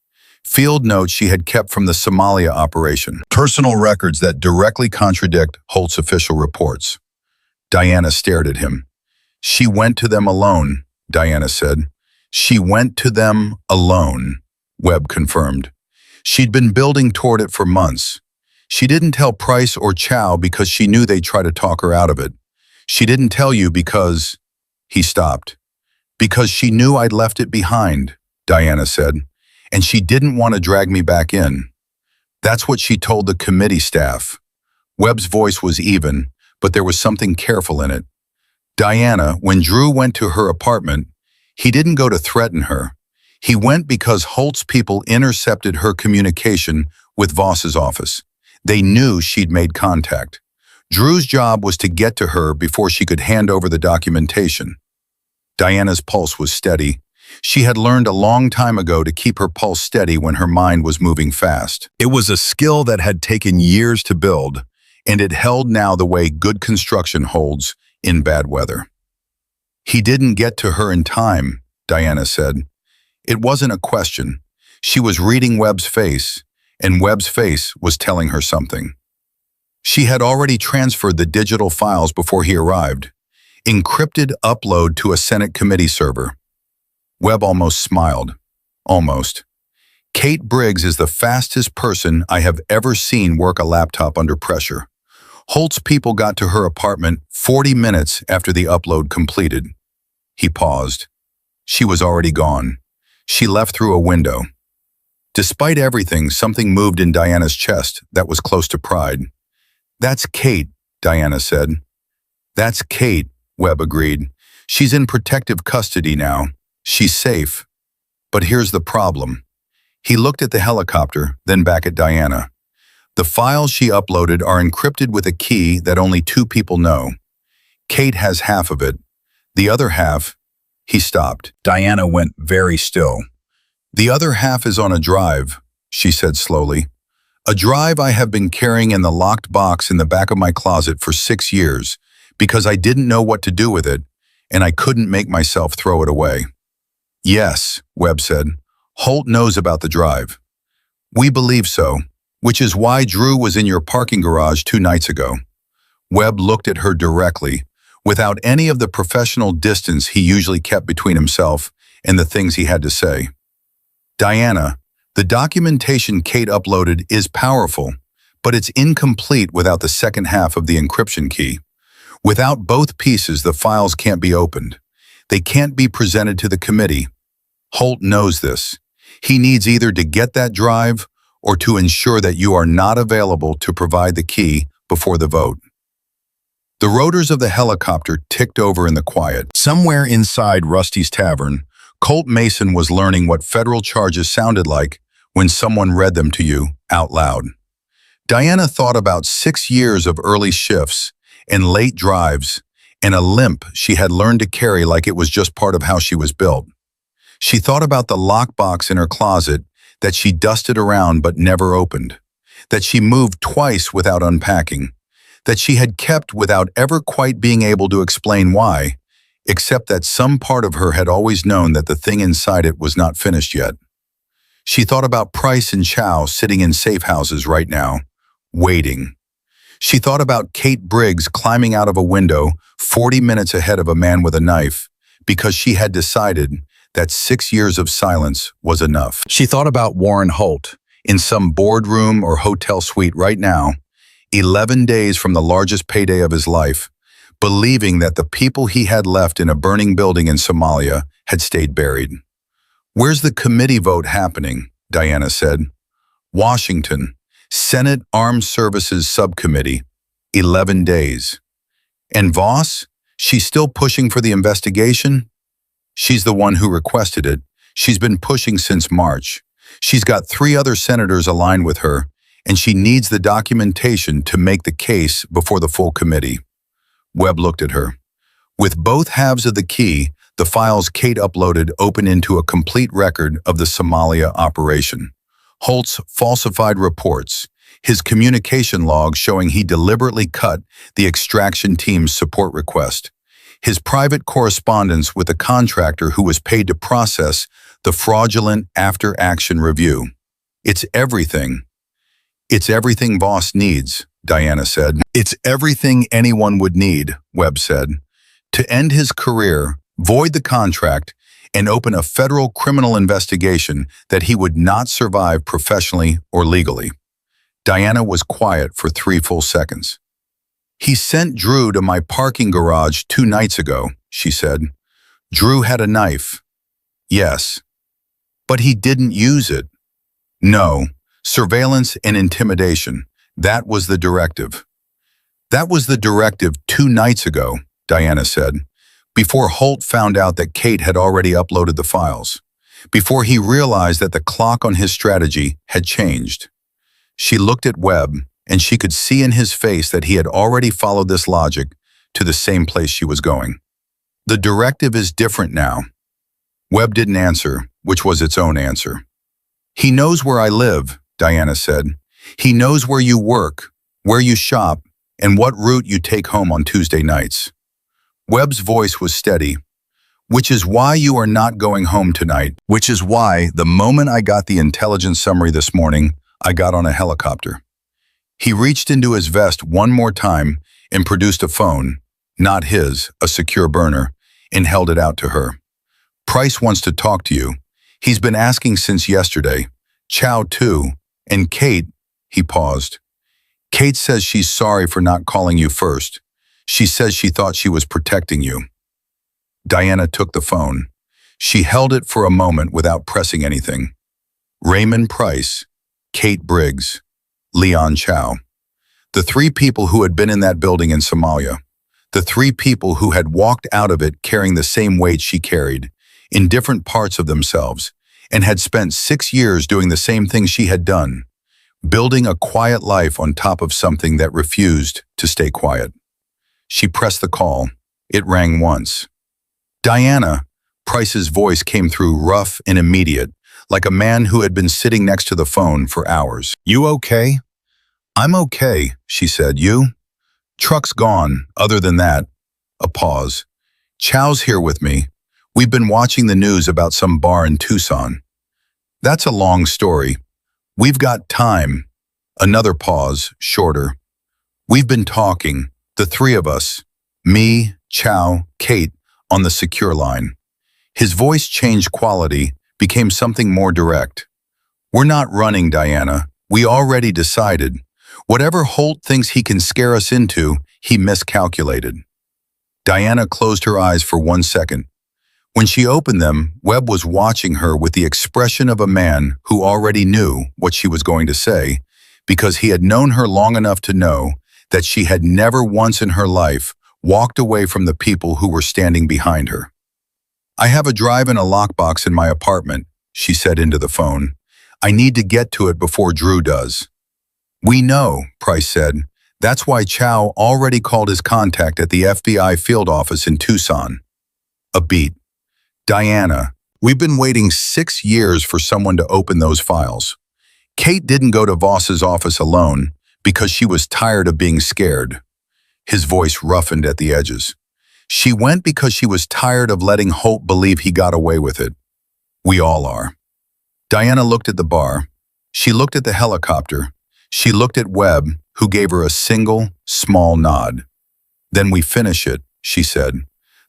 field notes she had kept from the Somalia operation, personal records that directly contradict Holt's official reports." Diana stared at him. "She went to them alone," Diana said. "She went to them alone," Webb confirmed. "She'd been building toward it for months. She didn't tell Price or Chow because she knew they'd try to talk her out of it. She didn't tell you because—" He stopped. "Because she knew I'd left it behind," Diana said, "and she didn't want to drag me back in. That's what she told the committee staff." Webb's voice was even, but there was something careful in it. "Diana, when Drew went to her apartment, he didn't go to threaten her. He went because Holt's people intercepted her communication with Voss's office. They knew she'd made contact. Drew's job was to get to her before she could hand over the documentation." Diana's pulse was steady. She had learned a long time ago to keep her pulse steady when her mind was moving fast. It was a skill that had taken years to build, and it held now the way good construction holds in bad weather. "He didn't get to her in time," Diana said. It wasn't a question. She was reading Webb's face, and Webb's face was telling her something. She had already transferred the digital files before he arrived. Encrypted upload to a Senate committee server. Webb almost smiled. Almost. "Kate Briggs is the fastest person I have ever seen work a laptop under pressure. Holt's people got to her apartment 40 minutes after the upload completed." He paused. "She was already gone. She left through a window." Despite everything, something moved in Diana's chest that was close to pride. "That's Kate," Diana said. "That's Kate," Webb agreed. "She's in protective custody now. She's safe. But here's the problem." He looked at the helicopter, then back at Diana. "The files she uploaded are encrypted with a key that only 2 people know. Kate has half of it. The other half—" He stopped. Diana went very still. "The other half is on a drive," she said slowly. "A drive I have been carrying in the locked box in the back of my closet for 6 years because I didn't know what to do with it, and I couldn't make myself throw it away." "Yes," Webb said. "Holt knows about the drive." "We believe so, which is why Drew was in your parking garage 2 nights ago." Webb looked at her directly, without any of the professional distance he usually kept between himself and the things he had to say. "Diana, the documentation Kate uploaded is powerful, but it's incomplete without the second half of the encryption key. Without both pieces, the files can't be opened. They can't be presented to the committee. Holt knows this. He needs either to get that drive or to ensure that you are not available to provide the key before the vote." The rotors of the helicopter ticked over in the quiet. Somewhere inside Rusty's Tavern, Colt Mason was learning what federal charges sounded like when someone read them to you out loud. Diana thought about 6 years of early shifts and late drives and a limp she had learned to carry like it was just part of how she was built. She thought about the lockbox in her closet that she dusted around but never opened, that she moved twice without unpacking, that she had kept without ever quite being able to explain why, except that some part of her had always known that the thing inside it was not finished yet. She thought about Price and Chow sitting in safe houses right now, waiting. She thought about Kate Briggs climbing out of a window 40 minutes ahead of a man with a knife because she had decided that 6 years of silence was enough. She thought about Warren Holt in some boardroom or hotel suite right now, 11 days from the largest payday of his life, believing that the people he had left in a burning building in Somalia had stayed buried. "Where's the committee vote happening?" Diana said. "Washington, Senate Armed Services Subcommittee, 11 days. And Voss? She's still pushing for the investigation?" "She's the one who requested it. She's been pushing since March. She's got 3 other senators aligned with her, and she needs the documentation to make the case before the full committee." Webb looked at her. With both halves of the key, the files Kate uploaded open into a complete record of the Somalia operation. Holt's falsified reports, his communication log showing he deliberately cut the extraction team's support request, his private correspondence with a contractor who was paid to process the fraudulent after-action review. "It's everything. It's everything Voss needs," Diana said. "It's everything anyone would need," Webb said. "To end his career, void the contract, and open a federal criminal investigation that he would not survive professionally or legally." Diana was quiet for 3 full seconds. "He sent Drew to my parking garage 2 nights ago," she said. "Drew had a knife." "Yes." "But he didn't use it." "No. Surveillance and intimidation. That was the directive." "That was the directive 2 nights ago," Diana said, "before Holt found out that Kate had already uploaded the files, before he realized that the clock on his strategy had changed." She looked at Webb, and she could see in his face that he had already followed this logic to the same place she was going. "The directive is different now." Webb didn't answer, which was its own answer. "He knows where I live," Diana said. "He knows where you work, where you shop, and what route you take home on Tuesday nights." Webb's voice was steady. "Which is why you are not going home tonight. Which is why, the moment I got the intelligence summary this morning, I got on a helicopter." He reached into his vest one more time and produced a phone, not his, a secure burner, and held it out to her. "Price wants to talk to you. He's been asking since yesterday. Chow too. And Kate," he paused. "Kate says she's sorry for not calling you first. She says she thought she was protecting you." Diana took the phone. She held it for a moment without pressing anything. Raymond Price, Kate Briggs, Leon Chow. The three people who had been in that building in Somalia. The three people who had walked out of it carrying the same weight she carried, in different parts of themselves, and had spent 6 years doing the same thing she had done, building a quiet life on top of something that refused to stay quiet. She pressed the call. It rang once. Diana, Price's voice came through rough and immediate, like a man who had been sitting next to the phone for hours. "You okay?" "I'm okay," she said. "You?" "Truck's gone, other than that." A pause. "Chow's here with me. We've been watching the news about some bar in Tucson." "That's a long story. We've got time." Another pause, shorter. "We've been talking, the three of us, me, Chow, Kate, on the secure line." His voice changed quality, became something more direct. "We're not running, Diana. We already decided. Whatever Holt thinks he can scare us into, he miscalculated." Diana closed her eyes for 1 second. When she opened them, Webb was watching her with the expression of a man who already knew what she was going to say, because he had known her long enough to know that she had never once in her life walked away from the people who were standing behind her. "I have a drive and a lockbox in my apartment," she said into the phone. "I need to get to it before Drew does." "We know," Price said. "That's why Chow already called his contact at the FBI field office in Tucson." A beat. "Diana, we've been waiting 6 years for someone to open those files. Kate didn't go to Voss's office alone because she was tired of being scared." His voice roughened at the edges. "She went because she was tired of letting Holt believe he got away with it. We all are." Diana looked at the bar. She looked at the helicopter. She looked at Webb, who gave her a single, small nod. "Then we finish it," she said.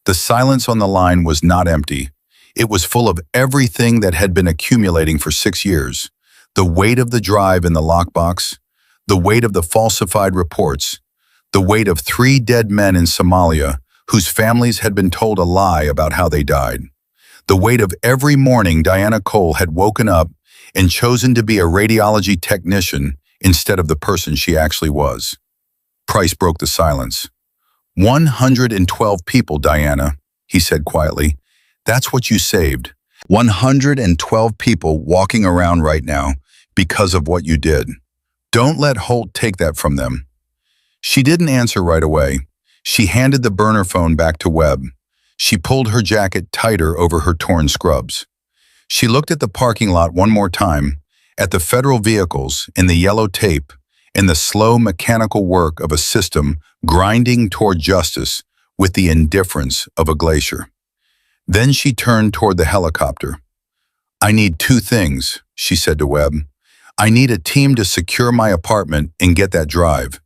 The silence on the line was not empty. It was full of everything that had been accumulating for 6 years. The weight of the drive in the lockbox, the weight of the falsified reports, the weight of 3 dead men in Somalia whose families had been told a lie about how they died. The weight of every morning Diana Cole had woken up and chosen to be a radiology technician instead of the person she actually was. Price broke the silence. 112 people, Diana, he said quietly. That's what you saved. 112 people walking around right now because of what you did. Don't let Holt take that from them. She didn't answer right away. She handed the burner phone back to Webb. She pulled her jacket tighter over her torn scrubs. She looked at the parking lot one more time, at the federal vehicles in the yellow tape, and the slow mechanical work of a system grinding toward justice with the indifference of a glacier. Then she turned toward the helicopter. I need 2 things, she said to Webb. I need a team to secure my apartment and get that drive.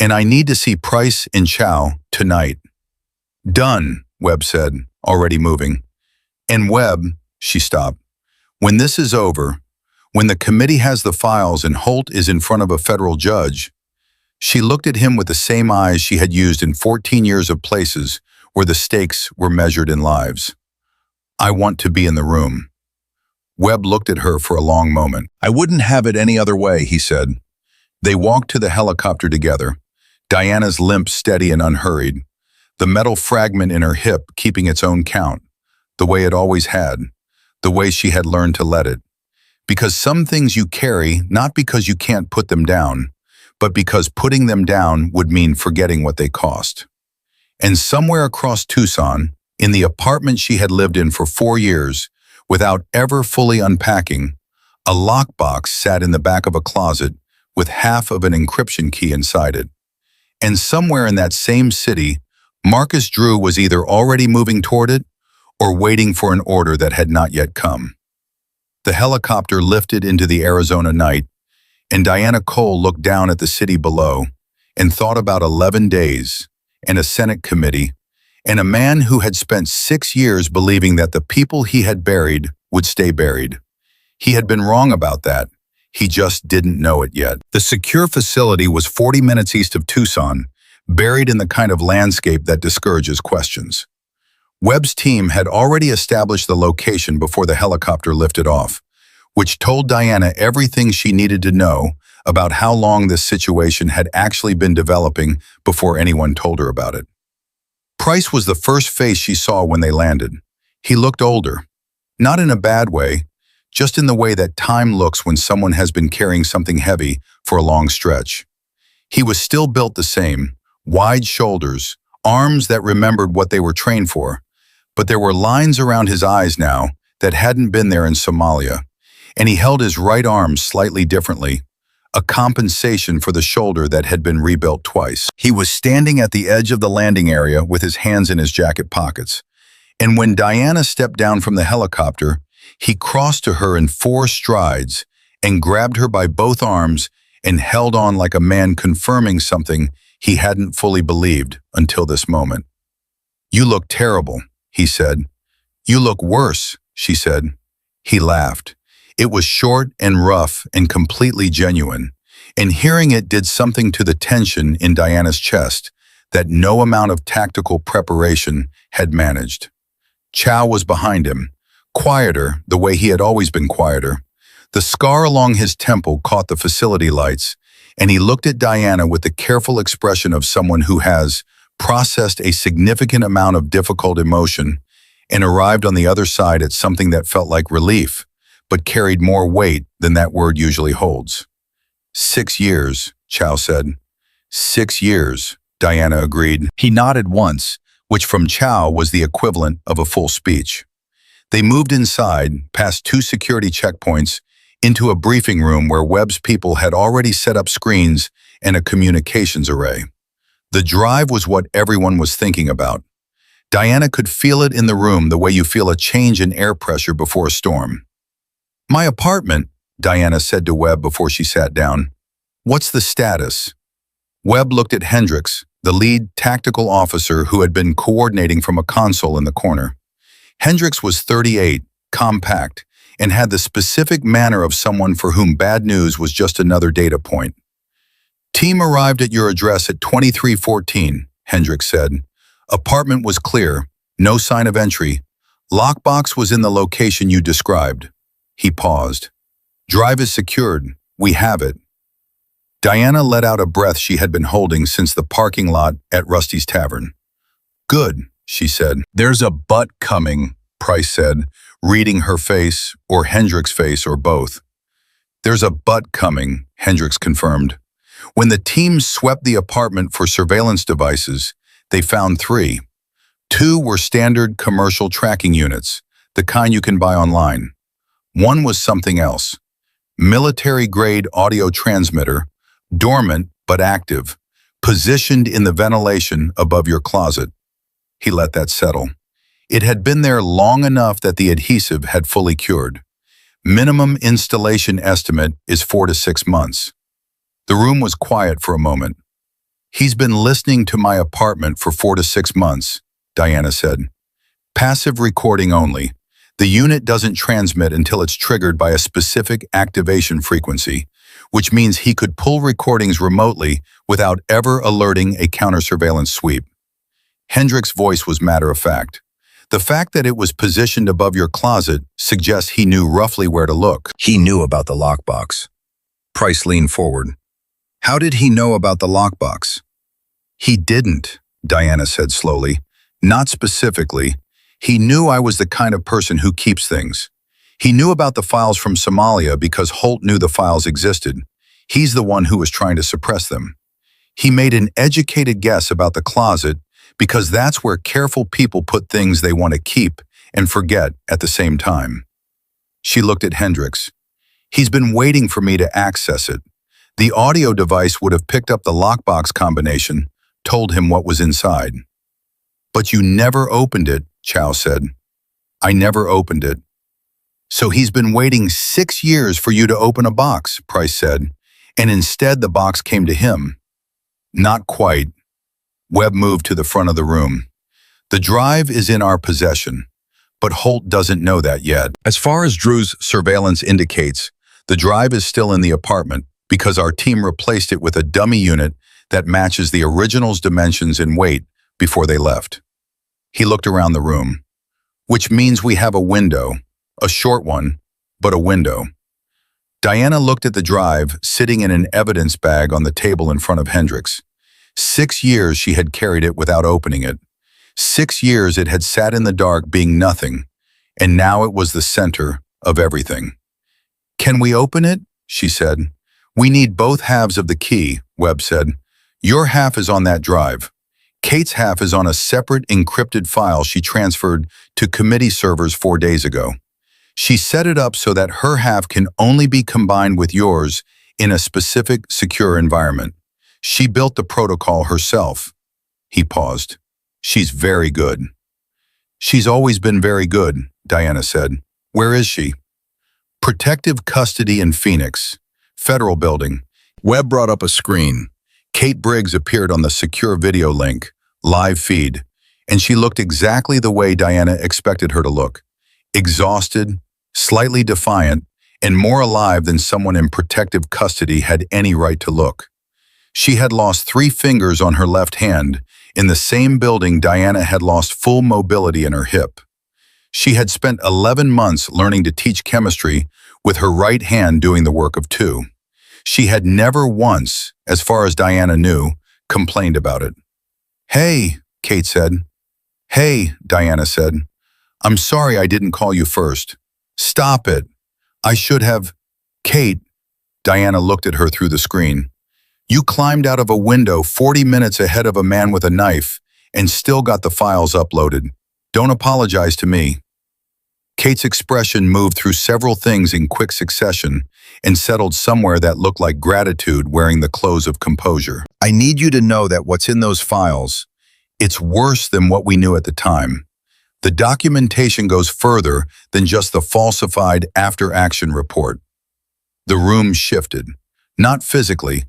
And I need to see Price and Chow tonight. Done, Webb said, already moving. And Webb, she stopped. When this is over, when the committee has the files and Holt is in front of a federal judge, she looked at him with the same eyes she had used in 14 years of places where the stakes were measured in lives. I want to be in the room. Webb looked at her for a long moment. I wouldn't have it any other way, he said. They walked to the helicopter together, Diana's limp steady and unhurried, the metal fragment in her hip keeping its own count, the way it always had, the way she had learned to let it. Because some things you carry not because you can't put them down, but because putting them down would mean forgetting what they cost. And somewhere across Tucson, in the apartment she had lived in for 4 years, without ever fully unpacking, a lockbox sat in the back of a closet with half of an encryption key inside it. And somewhere in that same city, Marcus Drew was either already moving toward it or waiting for an order that had not yet come. The helicopter lifted into the Arizona night, and Diana Cole looked down at the city below and thought about 11 days and a Senate committee and a man who had spent 6 years believing that the people he had buried would stay buried. He had been wrong about that. He just didn't know it yet. The secure facility was 40 minutes east of Tucson, buried in the kind of landscape that discourages questions. Webb's team had already established the location before the helicopter lifted off, which told Diana everything she needed to know about how long this situation had actually been developing before anyone told her about it. Price was the first face she saw when they landed. He looked older, not in a bad way, just in the way that time looks when someone has been carrying something heavy for a long stretch. He was still built the same, wide shoulders, arms that remembered what they were trained for, but there were lines around his eyes now that hadn't been there in Somalia, and he held his right arm slightly differently, a compensation for the shoulder that had been rebuilt twice. He was standing at the edge of the landing area with his hands in his jacket pockets, and when Diana stepped down from the helicopter, he crossed to her in 4 strides and grabbed her by both arms and held on like a man confirming something he hadn't fully believed until this moment. "You look terrible," he said. "You look worse," she said. He laughed. It was short and rough and completely genuine, and hearing it did something to the tension in Diana's chest that no amount of tactical preparation had managed. Chow was behind him, quieter the way he had always been quieter. The scar along his temple caught the facility lights, and he looked at Diana with the careful expression of someone who has processed a significant amount of difficult emotion and arrived on the other side at something that felt like relief, but carried more weight than that word usually holds. 6 years, Chow said. 6 years, Diana agreed. He nodded once, which from Chow was the equivalent of a full speech. They moved inside, past 2 security checkpoints, into a briefing room where Webb's people had already set up screens and a communications array. The drive was what everyone was thinking about. Diana could feel it in the room the way you feel a change in air pressure before a storm. "My apartment," Diana said to Webb before she sat down. "What's the status?" Webb looked at Hendricks, the lead tactical officer who had been coordinating from a console in the corner. Hendricks was 38, compact, and had the specific manner of someone for whom bad news was just another data point. "Team arrived at your address at 2314, Hendricks said. "Apartment was clear, no sign of entry. Lockbox was in the location you described." He paused. "Drive is secured. We have it." Diana let out a breath she had been holding since the parking lot at Rusty's Tavern. "Good," she said. "There's a but coming," Price said, reading her face or Hendricks' face or both. "There's a but coming," Hendricks confirmed. When the team swept the apartment for surveillance devices, they found 3. 2 were standard commercial tracking units, the kind you can buy online. 1 was something else. Military-grade audio transmitter, dormant but active, positioned in the ventilation above your closet. He let that settle. It had been there long enough that the adhesive had fully cured. Minimum installation estimate is 4 to 6 months. The room was quiet for a moment. "He's been listening to my apartment for 4 to 6 months, Diana said. "Passive recording only. The unit doesn't transmit until it's triggered by a specific activation frequency, which means he could pull recordings remotely without ever alerting a counter-surveillance sweep." Hendricks' voice was matter-of-fact. The fact that it was positioned above your closet suggests he knew roughly where to look. He knew about the lockbox. Price leaned forward. "How did he know about the lockbox?" "He didn't," Diana said slowly. "Not specifically. He knew I was the kind of person who keeps things. He knew about the files from Somalia because Holt knew the files existed. He's the one who was trying to suppress them. He made an educated guess about the closet because that's where careful people put things they want to keep and forget at the same time." She looked at Hendricks. "He's been waiting for me to access it. The audio device would have picked up the lockbox combination, told him what was inside." "But you never opened it," Chow said. "I never opened it." "So he's been waiting 6 years for you to open a box," Price said, "and instead the box came to him." "Not quite." Webb moved to the front of the room. "The drive is in our possession, but Holt doesn't know that yet. As far as Drew's surveillance indicates, the drive is still in the apartment because our team replaced it with a dummy unit that matches the original's dimensions and weight before they left." He looked around the room. "Which means we have a window, a short one, but a window." Diana looked at the drive, sitting in an evidence bag on the table in front of Hendricks. 6 years she had carried it without opening it. 6 years it had sat in the dark being nothing, and now it was the center of everything. "Can we open it?" she said. "We need both halves of the key," Webb said. "Your half is on that drive. Kate's half is on a separate encrypted file she transferred to committee servers 4 days ago. She set it up so that her half can only be combined with yours in a specific, secure environment. She built the protocol herself." He paused. "She's very good." "She's always been very good," Diana said. "Where is she?" "Protective custody in Phoenix. Federal building." Webb brought up a screen. Kate Briggs appeared on the secure video link, live feed, and she looked exactly the way Diana expected her to look. Exhausted, slightly defiant, and more alive than someone in protective custody had any right to look. She had lost 3 fingers on her left hand, in the same building Diana had lost full mobility in her hip. She had spent 11 months learning to teach chemistry with her right hand doing the work of 2. She had never once, as far as Diana knew, complained about it. "Hey," Kate said. "Hey," Diana said. "I'm sorry I didn't call you first." "Stop it. I should have." "Kate," Diana looked at her through the screen. "You climbed out of a window 40 minutes ahead of a man with a knife and still got the files uploaded. Don't apologize to me." Kate's expression moved through several things in quick succession and settled somewhere that looked like gratitude wearing the clothes of composure. "I need you to know that what's in those files, it's worse than what we knew at the time. The documentation goes further than just the falsified after-action report." The room shifted, not physically,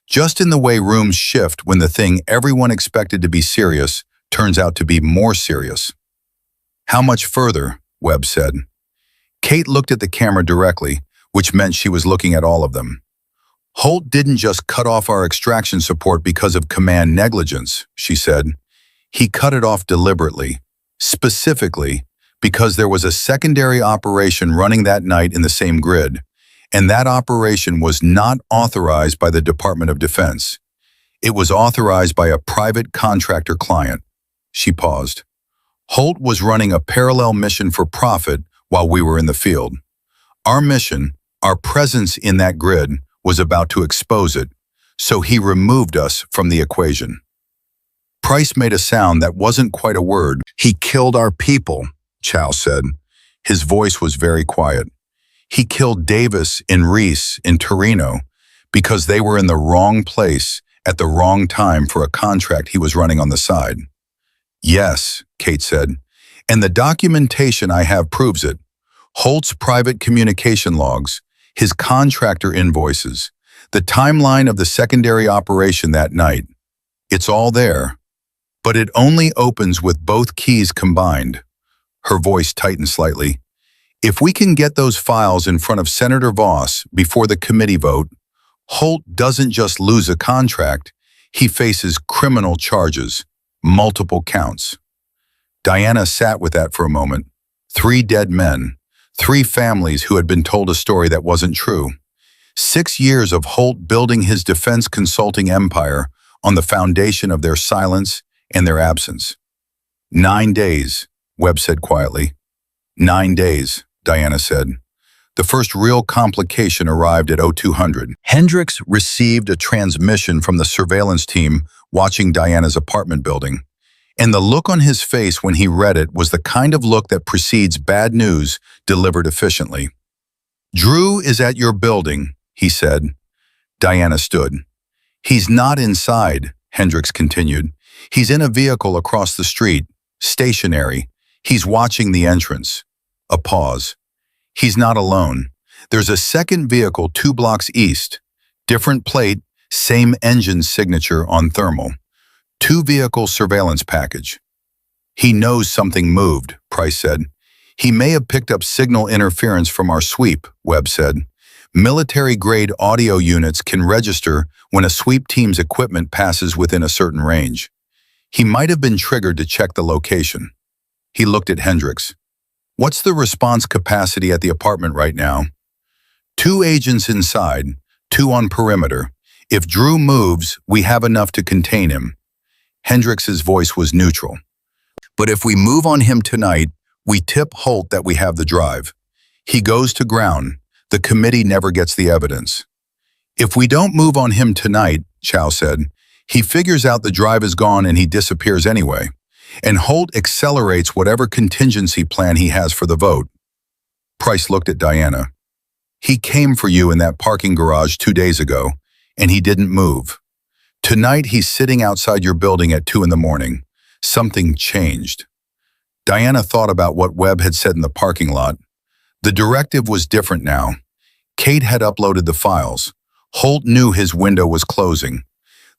just in the way rooms shift when the thing everyone expected to be serious turns out to be more serious. "How much further?" Webb said. Kate looked at the camera directly, which meant she was looking at all of them. "Holt didn't just cut off our extraction support because of command negligence," she said. "He cut it off deliberately, specifically because there was a secondary operation running that night in the same grid, and that operation was not authorized by the Department of Defense. It was authorized by a private contractor client." She paused. "Holt was running a parallel mission for profit while we were in the field. Our mission, our presence in that grid, was about to expose it, so he removed us from the equation." Price made a sound that wasn't quite a word. "He killed our people," Chow said. His voice was very quiet. "He killed Davis and Reese in Torino because they were in the wrong place at the wrong time for a contract he was running on the side." "Yes," Kate said, "and the documentation I have proves it. Holt's private communication logs, his contractor invoices, the timeline of the secondary operation that night. It's all there. But it only opens with both keys combined." Her voice tightened slightly. "If we can get those files in front of Senator Voss before the committee vote, Holt doesn't just lose a contract, he faces criminal charges, multiple counts." Diana sat with that for a moment. 3 dead men, 3 families who had been told a story that wasn't true. 6 years of Holt building his defense consulting empire on the foundation of their silence and their absence. 9 days, Webb said quietly. 9 days, Diana said. The first real complication arrived at 0200. Hendricks received a transmission from the surveillance team watching Diana's apartment building, and the look on his face when he read it was the kind of look that precedes bad news delivered efficiently. "Drew is at your building," he said. Diana stood. "He's not inside," Hendricks continued. "He's in a vehicle across the street, stationary. He's watching the entrance." A pause. "He's not alone. There's a second vehicle 2 blocks east. Different plate, same engine signature on thermal. 2-vehicle surveillance package." "He knows something moved," Price said. "He may have picked up signal interference from our sweep," Webb said. "Military-grade audio units can register when a sweep team's equipment passes within a certain range. He might have been triggered to check the location." He looked at Hendricks. "What's the response capacity at the apartment right now?" 2 agents inside, 2 on perimeter. If Drew moves, we have enough to contain him. Hendrix's voice was neutral. But if we move on him tonight, we tip Holt that we have the drive. He goes to ground. The committee never gets the evidence. If we don't move on him tonight, Chow said, he figures out the drive is gone and he disappears anyway. And Holt accelerates whatever contingency plan he has for the vote. Price looked at Diana. He came for you in that parking garage 2 days ago, and he didn't move. Tonight he's sitting outside your building at 2 in the morning. Something changed. Diana thought about what Webb had said in the parking lot. The directive was different now. Kate had uploaded the files. Holt knew his window was closing.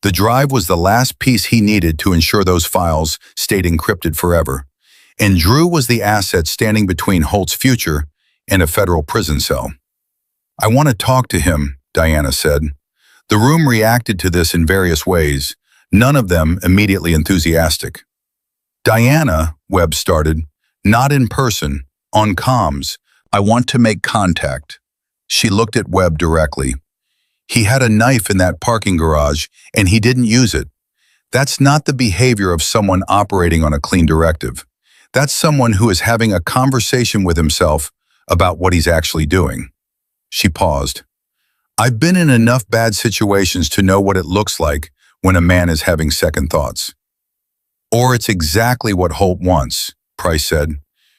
The drive was the last piece he needed to ensure those files stayed encrypted forever. And Drew was the asset standing between Holt's future and a federal prison cell. I want to talk to him, Diana said. The room reacted to this in various ways, none of them immediately enthusiastic. Diana, Webb started, not in person, on comms. I want to make contact. She looked at Webb directly. He had a knife in that parking garage, and he didn't use it. That's not the behavior of someone operating on a clean directive. That's someone who is having a conversation with himself about what he's actually doing. She paused. I've been in enough bad situations to know what it looks like when a man is having second thoughts. Or it's exactly what Holt wants, Price said.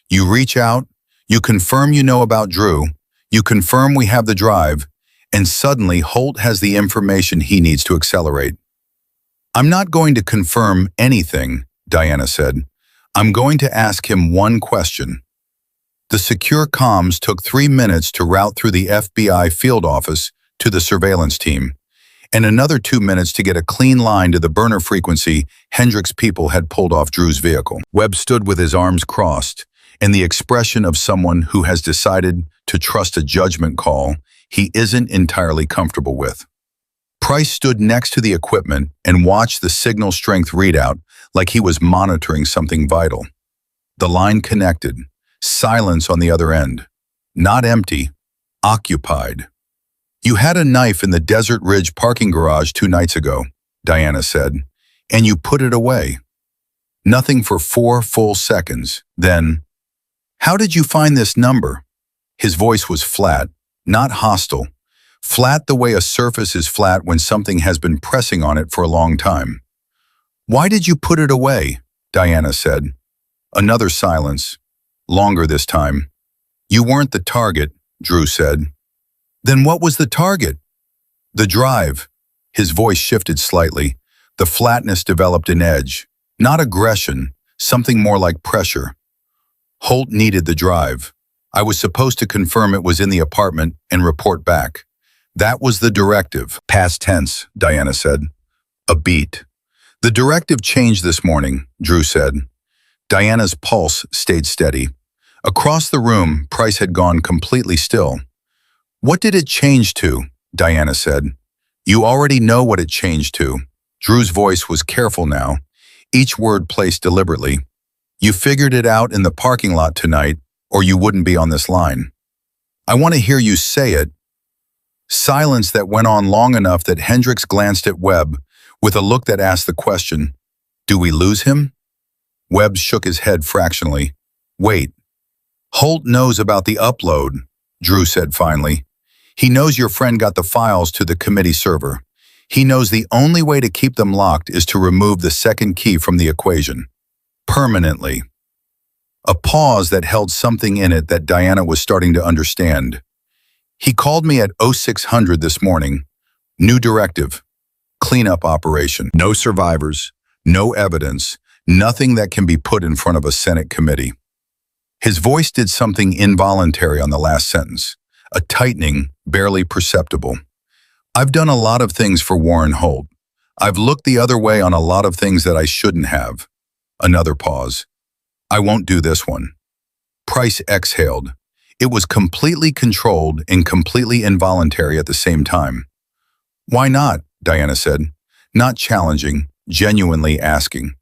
You reach out, you confirm you know about Drew, you confirm we have the drive, and suddenly Holt has the information he needs to accelerate. I'm not going to confirm anything, Diana said. I'm going to ask him one question. The secure comms took 3 minutes to route through the FBI field office to the surveillance team, and another 2 minutes to get a clean line to the burner frequency Hendrix people had pulled off Drew's vehicle. Webb stood with his arms crossed, and the expression of someone who has decided to trust a judgment call he isn't entirely comfortable with. Price stood next to the equipment and watched the signal strength readout like he was monitoring something vital. The line connected. Silence on the other end. Not empty. Occupied. You had a knife in the Desert Ridge parking garage 2 nights ago, Diana said, and you put it away. Nothing for 4 full seconds. Then, how did you find this number? His voice was flat, not hostile. Flat the way a surface is flat when something has been pressing on it for a long time. Why did you put it away? Diana said. Another silence. Longer this time. You weren't the target, Drew said. Then what was the target? The drive. His voice shifted slightly. The flatness developed an edge. Not aggression, something more like pressure. Holt needed the drive. I was supposed to confirm it was in the apartment and report back. That was the directive. Past tense, Diana said. A beat. The directive changed this morning, Drew said. Diana's pulse stayed steady. Across the room, Price had gone completely still. What did it change to? Diana said. You already know what it changed to. Drew's voice was careful now, each word placed deliberately. You figured it out in the parking lot tonight, or you wouldn't be on this line. I want to hear you say it. Silence that went on long enough that Hendrix glanced at Webb with a look that asked the question, do we lose him? Webb shook his head fractionally. Wait. Holt knows about the upload, Drew said finally. He knows your friend got the files to the committee server. He knows the only way to keep them locked is to remove the second key from the equation. Permanently. A pause that held something in it that Diana was starting to understand. He called me at 0600 this morning. New directive. Cleanup operation. No survivors. No evidence. Nothing that can be put in front of a Senate committee. His voice did something involuntary on the last sentence. A tightening, barely perceptible. I've done a lot of things for Warren Holt. I've looked the other way on a lot of things that I shouldn't have. Another pause. I won't do this one. Price exhaled. It was completely controlled and completely involuntary at the same time. Why not? Diana said. Not challenging, genuinely asking.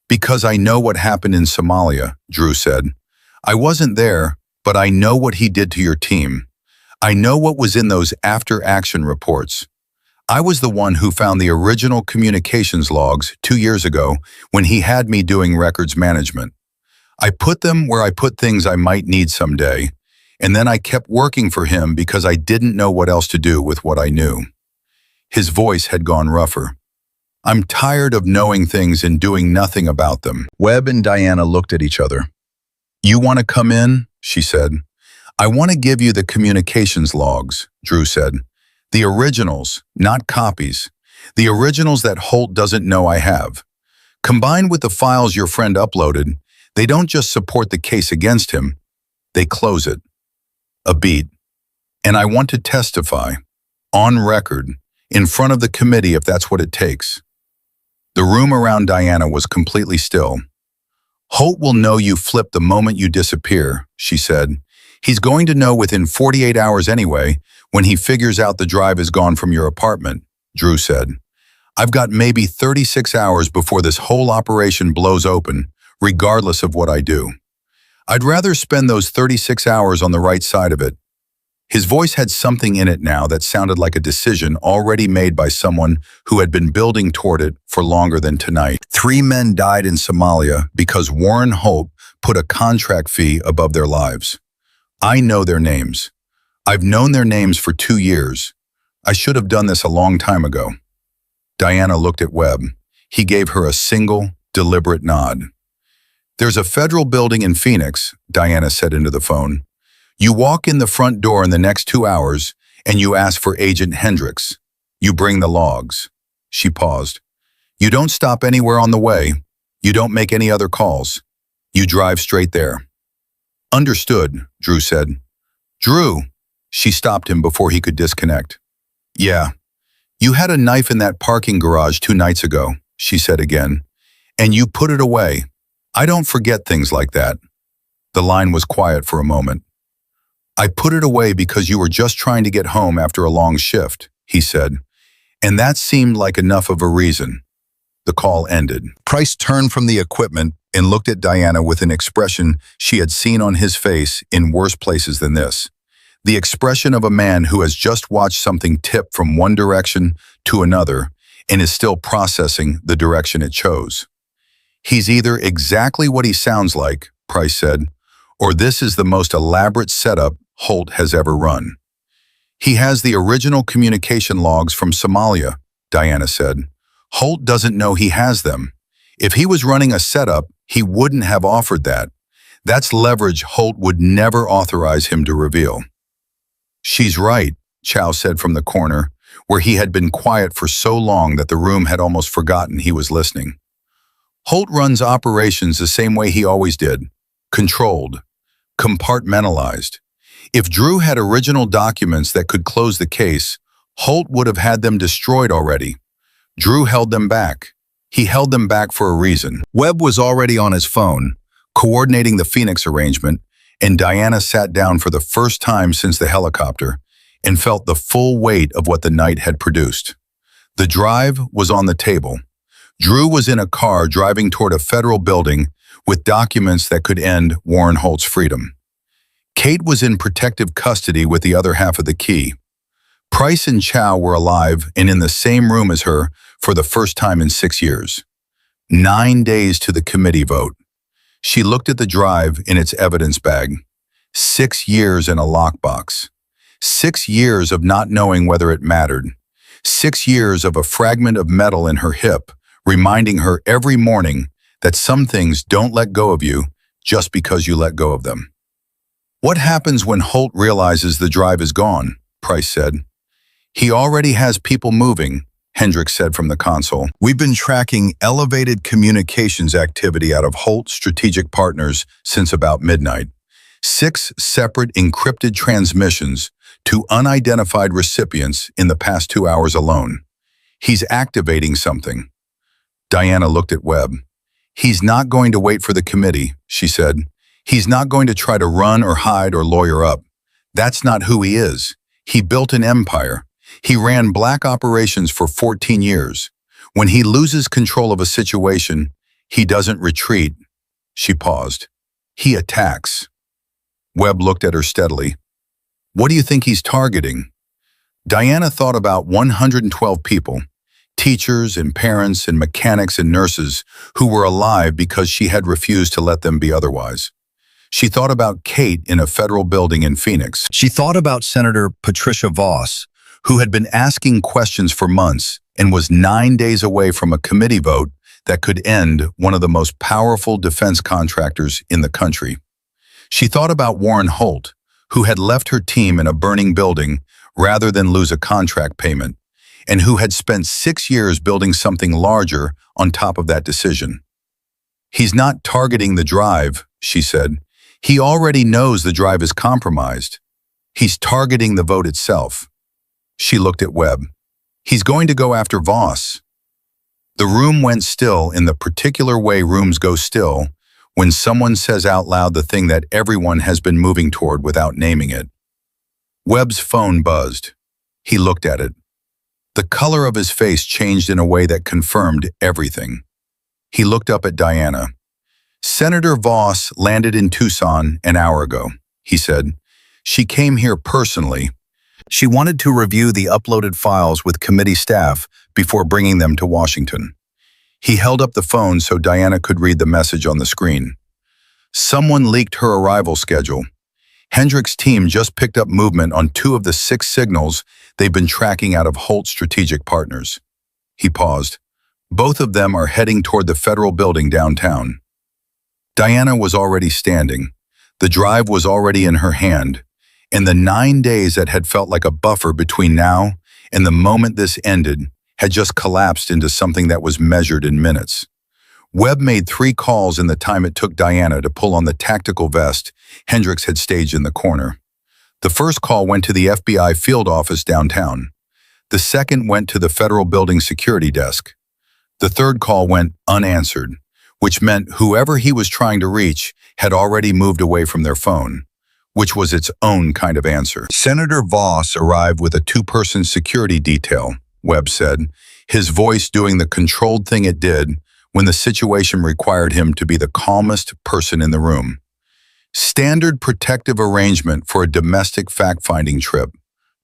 Because I know what happened in Somalia, Drew said. I wasn't there, but I know what he did to your team. I know what was in those after-action reports. I was the one who found the original communications logs 2 years ago when he had me doing records management. I put them where I put things I might need someday, and then I kept working for him because I didn't know what else to do with what I knew. His voice had gone rougher. I'm tired of knowing things and doing nothing about them. Webb and Diana looked at each other. You want to come in? She said. I want to give you the communications logs, Drew said. The originals, not copies. The originals that Holt doesn't know I have. Combined with the files your friend uploaded, they don't just support the case against him, they close it. A beat. And I want to testify, on record, in front of the committee if that's what it takes. The room around Diana was completely still. Holt will know you flipped the moment you disappear, she said. He's going to know within 48 hours anyway, when he figures out the drive is gone from your apartment, Drew said. I've got maybe 36 hours before this whole operation blows open, regardless of what I do. I'd rather spend those 36 hours on the right side of it. His voice had something in it now that sounded like a decision already made by someone who had been building toward it for longer than tonight. 3 men died in Somalia because Warren Holt put a contract fee above their lives. I know their names. I've known their names for 2 years. I should have done this a long time ago. Diana looked at Webb. He gave her a single, deliberate nod. There's a federal building in Phoenix, Diana said into the phone. You walk in the front door in the next 2 hours and you ask for Agent Hendricks. You bring the logs. She paused. You don't stop anywhere on the way. You don't make any other calls. You drive straight there. Understood, Drew said. Drew, she stopped him before he could disconnect. Yeah, you had a knife in that parking garage 2 nights ago, she said again, and you put it away. I don't forget things like that. The line was quiet for a moment. I put it away because you were just trying to get home after a long shift, he said, and that seemed like enough of a reason. The call ended. Price turned from the equipment and looked at Diana with an expression she had seen on his face in worse places than this. The expression of a man who has just watched something tip from one direction to another and is still processing the direction it chose. He's either exactly what he sounds like, Price said, or this is the most elaborate setup Holt has ever run. He has the original communication logs from Somalia, Diana said. Holt doesn't know he has them. If he was running a setup, he wouldn't have offered that. That's leverage Holt would never authorize him to reveal. She's right, Chow said from the corner, where he had been quiet for so long that the room had almost forgotten he was listening. Holt runs operations the same way he always did, controlled, compartmentalized. If Drew had original documents that could close the case, Holt would have had them destroyed already. Drew held them back. He held them back for a reason. Webb was already on his phone, coordinating the Phoenix arrangement, and Diana sat down for the first time since the helicopter and felt the full weight of what the night had produced. The drive was on the table. Drew was in a car driving toward a federal building with documents that could end Warren Holt's freedom. Kate was in protective custody with the other half of the key. Price and Chow were alive and in the same room as her for the first time in 6 years. 9 days to the committee vote. She looked at the drive in its evidence bag. 6 years in a lockbox. 6 years of not knowing whether it mattered. 6 years of a fragment of metal in her hip, reminding her every morning that some things don't let go of you just because you let go of them. What happens when Holt realizes the drive is gone? Price said. He already has people moving, Hendricks said from the console. We've been tracking elevated communications activity out of Holt's strategic partners since about midnight. 6 separate encrypted transmissions to unidentified recipients in the past 2 hours alone. He's activating something. Diana looked at Webb. He's not going to wait for the committee, she said. He's not going to try to run or hide or lawyer up. That's not who he is. He built an empire. He ran black operations for 14 years. When he loses control of a situation, he doesn't retreat. She paused. He attacks. Webb looked at her steadily. What do you think he's targeting? Diana thought about 112 people, teachers and parents and mechanics and nurses who were alive because she had refused to let them be otherwise. She thought about Kate in a federal building in Phoenix. She thought about Senator Patricia Voss, Who had been asking questions for months and was 9 days away from a committee vote that could end one of the most powerful defense contractors in the country. She thought about Warren Holt, who had left her team in a burning building rather than lose a contract payment, and who had spent 6 years building something larger on top of that decision. He's not targeting the drive, she said. He already knows the drive is compromised. He's targeting the vote itself. She looked at Webb. He's going to go after Voss. The room went still in the particular way rooms go still when someone says out loud the thing that everyone has been moving toward without naming it. Webb's phone buzzed. He looked at it. The color of his face changed in a way that confirmed everything. He looked up at Diana. Senator Voss landed in Tucson an hour ago, he said. She came here personally. She wanted to review the uploaded files with committee staff before bringing them to Washington. He held up the phone so Diana could read the message on the screen. Someone leaked her arrival schedule. Hendrick's team just picked up movement on 2 of the 6 signals they've been tracking out of Holt's strategic partners. He paused. Both of them are heading toward the federal building downtown. Diana was already standing. The drive was already in her hand. And the 9 days that had felt like a buffer between now and the moment this ended had just collapsed into something that was measured in minutes. Webb made 3 calls in the time it took Diana to pull on the tactical vest Hendricks had staged in the corner. The first call went to the FBI field office downtown. The second went to the federal building security desk. The third call went unanswered, which meant whoever he was trying to reach had already moved away from their phone, which was its own kind of answer. Senator Voss arrived with a 2-person security detail, Webb said, his voice doing the controlled thing it did when the situation required him to be the calmest person in the room. Standard protective arrangement for a domestic fact-finding trip,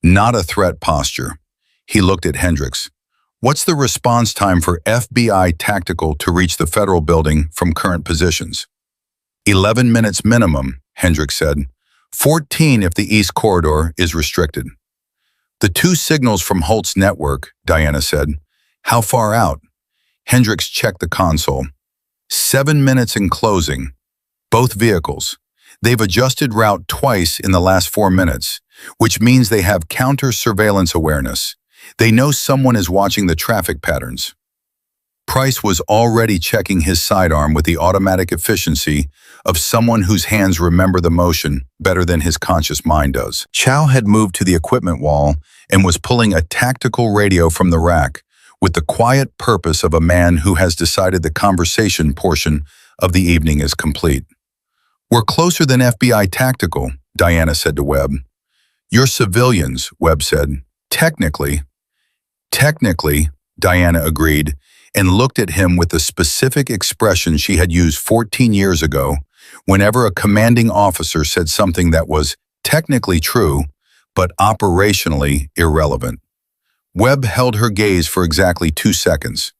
not a threat posture. He looked at Hendricks. What's the response time for FBI tactical to reach the federal building from current positions? 11 minutes minimum, Hendricks said. 14 if the East Corridor is restricted. The 2 signals from Holt's network, Diana said. How far out? Hendricks checked the console. 7 minutes in closing. Both vehicles. They've adjusted route twice in the last 4 minutes, which means they have counter-surveillance awareness. They know someone is watching the traffic patterns. Price was already checking his sidearm with the automatic efficiency of someone whose hands remember the motion better than his conscious mind does. Chow had moved to the equipment wall and was pulling a tactical radio from the rack with the quiet purpose of a man who has decided the conversation portion of the evening is complete. We're closer than FBI tactical, Diana said to Webb. You're civilians, Webb said. Technically, Diana agreed, and looked at him with the specific expression she had used 14 years ago whenever a commanding officer said something that was technically true, but operationally irrelevant. Webb held her gaze for exactly 2 seconds.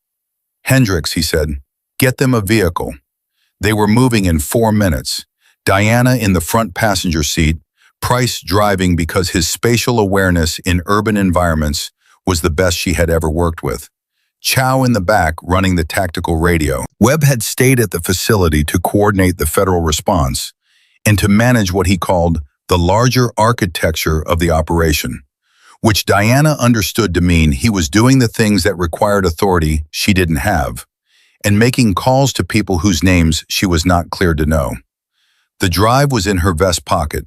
Hendricks, he said, get them a vehicle. They were moving in 4 minutes. Diana in the front passenger seat, Price driving because his spatial awareness in urban environments was the best she had ever worked with. Chow in the back running the tactical radio. Webb had stayed at the facility to coordinate the federal response and to manage what he called the larger architecture of the operation, which Diana understood to mean he was doing the things that required authority she didn't have and making calls to people whose names she was not cleared to know. The drive was in her vest pocket.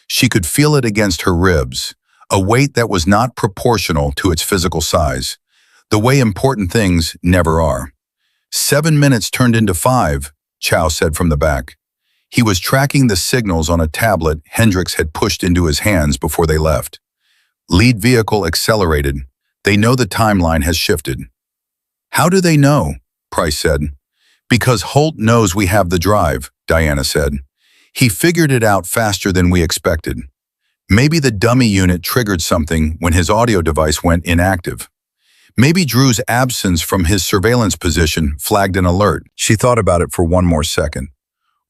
She could feel it against her ribs, a weight that was not proportional to its physical size, the way important things never are. 7 minutes turned into 5, Chow said from the back. He was tracking the signals on a tablet Hendricks had pushed into his hands before they left. Lead vehicle accelerated. They know the timeline has shifted. How do they know? Price said. Because Holt knows we have the drive, Diana said. He figured it out faster than we expected. Maybe the dummy unit triggered something when his audio device went inactive. Maybe Drew's absence from his surveillance position flagged an alert. She thought about it for one more second.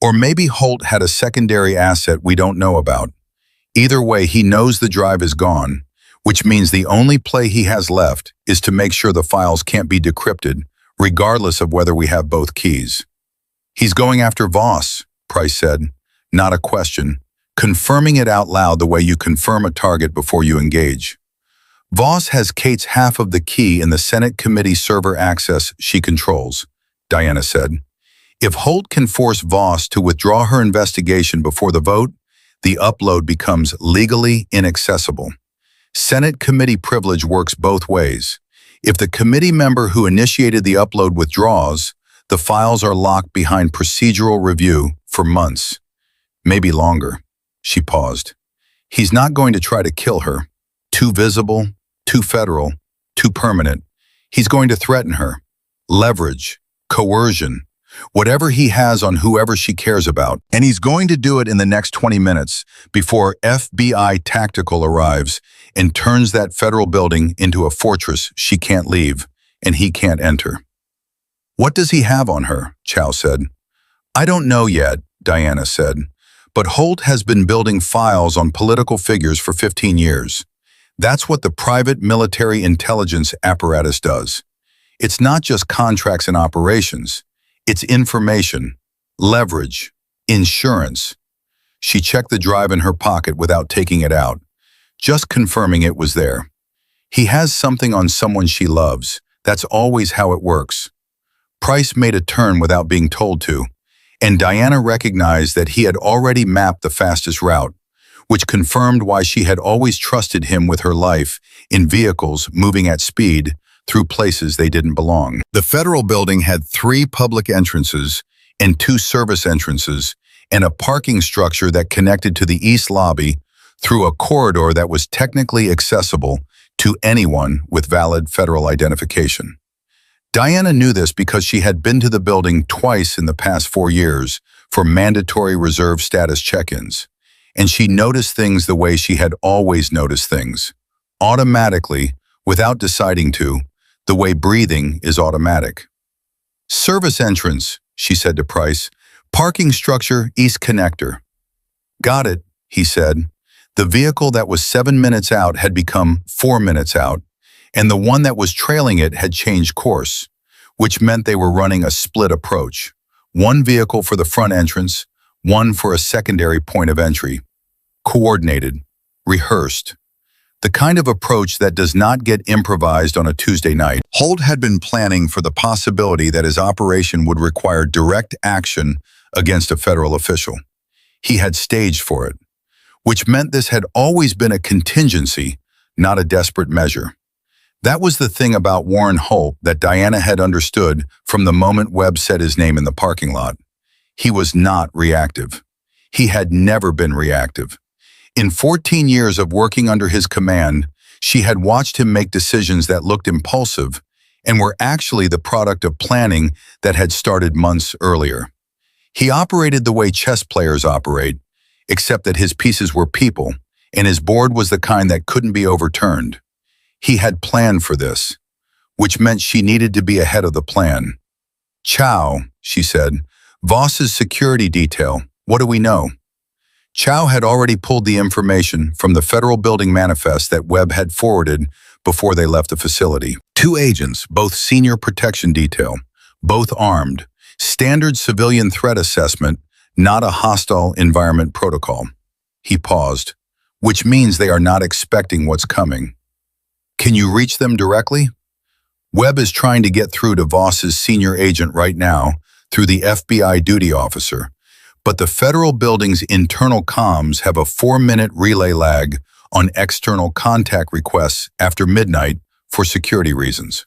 Or maybe Holt had a secondary asset we don't know about. Either way, he knows the drive is gone, which means the only play he has left is to make sure the files can't be decrypted, regardless of whether we have both keys. He's going after Voss, Price said, not a question, confirming it out loud the way you confirm a target before you engage. Voss has Kate's half of the key in the Senate committee server access she controls, Diana said. If Holt can force Voss to withdraw her investigation before the vote, the upload becomes legally inaccessible. Senate committee privilege works both ways. If the committee member who initiated the upload withdraws, the files are locked behind procedural review for months, maybe longer. She paused. He's not going to try to kill her. Too visible, too federal, too permanent. He's going to threaten her. Leverage, coercion, whatever he has on whoever she cares about. And he's going to do it in the next 20 minutes before FBI Tactical arrives and turns that federal building into a fortress she can't leave and he can't enter. What does he have on her? Chow said. I don't know yet, Diana said, but Holt has been building files on political figures for 15 years. That's what the private military intelligence apparatus does. It's not just contracts and operations. It's information, leverage, insurance. She checked the drive in her pocket without taking it out, just confirming it was there. He has something on someone she loves. That's always how it works. Price made a turn without being told to, and Diana recognized that he had already mapped the fastest route, which confirmed why she had always trusted him with her life in vehicles moving at speed through places they didn't belong. The federal building had 3 public entrances and 2 service entrances and a parking structure that connected to the east lobby through a corridor that was technically accessible to anyone with valid federal identification. Diana knew this because she had been to the building twice in the past 4 years for mandatory reserve status check-ins, and she noticed things the way she had always noticed things, automatically, without deciding to, the way breathing is automatic. Service entrance, she said to Price. Parking structure, east connector. Got it, he said. The vehicle that was 7 minutes out had become 4 minutes out, and the one that was trailing it had changed course, which meant they were running a split approach. One vehicle for the front entrance, one for a secondary point of entry. Coordinated, rehearsed. The kind of approach that does not get improvised on a Tuesday night. Holt had been planning for the possibility that his operation would require direct action against a federal official. He had staged for it, which meant this had always been a contingency, not a desperate measure. That was the thing about Warren Holt that Diana had understood from the moment Webb said his name in the parking lot. He was not reactive. He had never been reactive. In 14 years of working under his command, she had watched him make decisions that looked impulsive and were actually the product of planning that had started months earlier. He operated the way chess players operate, except that his pieces were people, and his board was the kind that couldn't be overturned. He had planned for this, which meant she needed to be ahead of the plan. Chow, she said, Voss's security detail, what do we know? Chow had already pulled the information from the federal building manifest that Webb had forwarded before they left the facility. 2 agents, both senior protection detail, both armed, standard civilian threat assessment, not a hostile environment protocol. He paused, which means they are not expecting what's coming. Can you reach them directly? Webb is trying to get through to Voss's senior agent right now through the FBI duty officer, but the federal building's internal comms have a 4-minute relay lag on external contact requests after midnight for security reasons.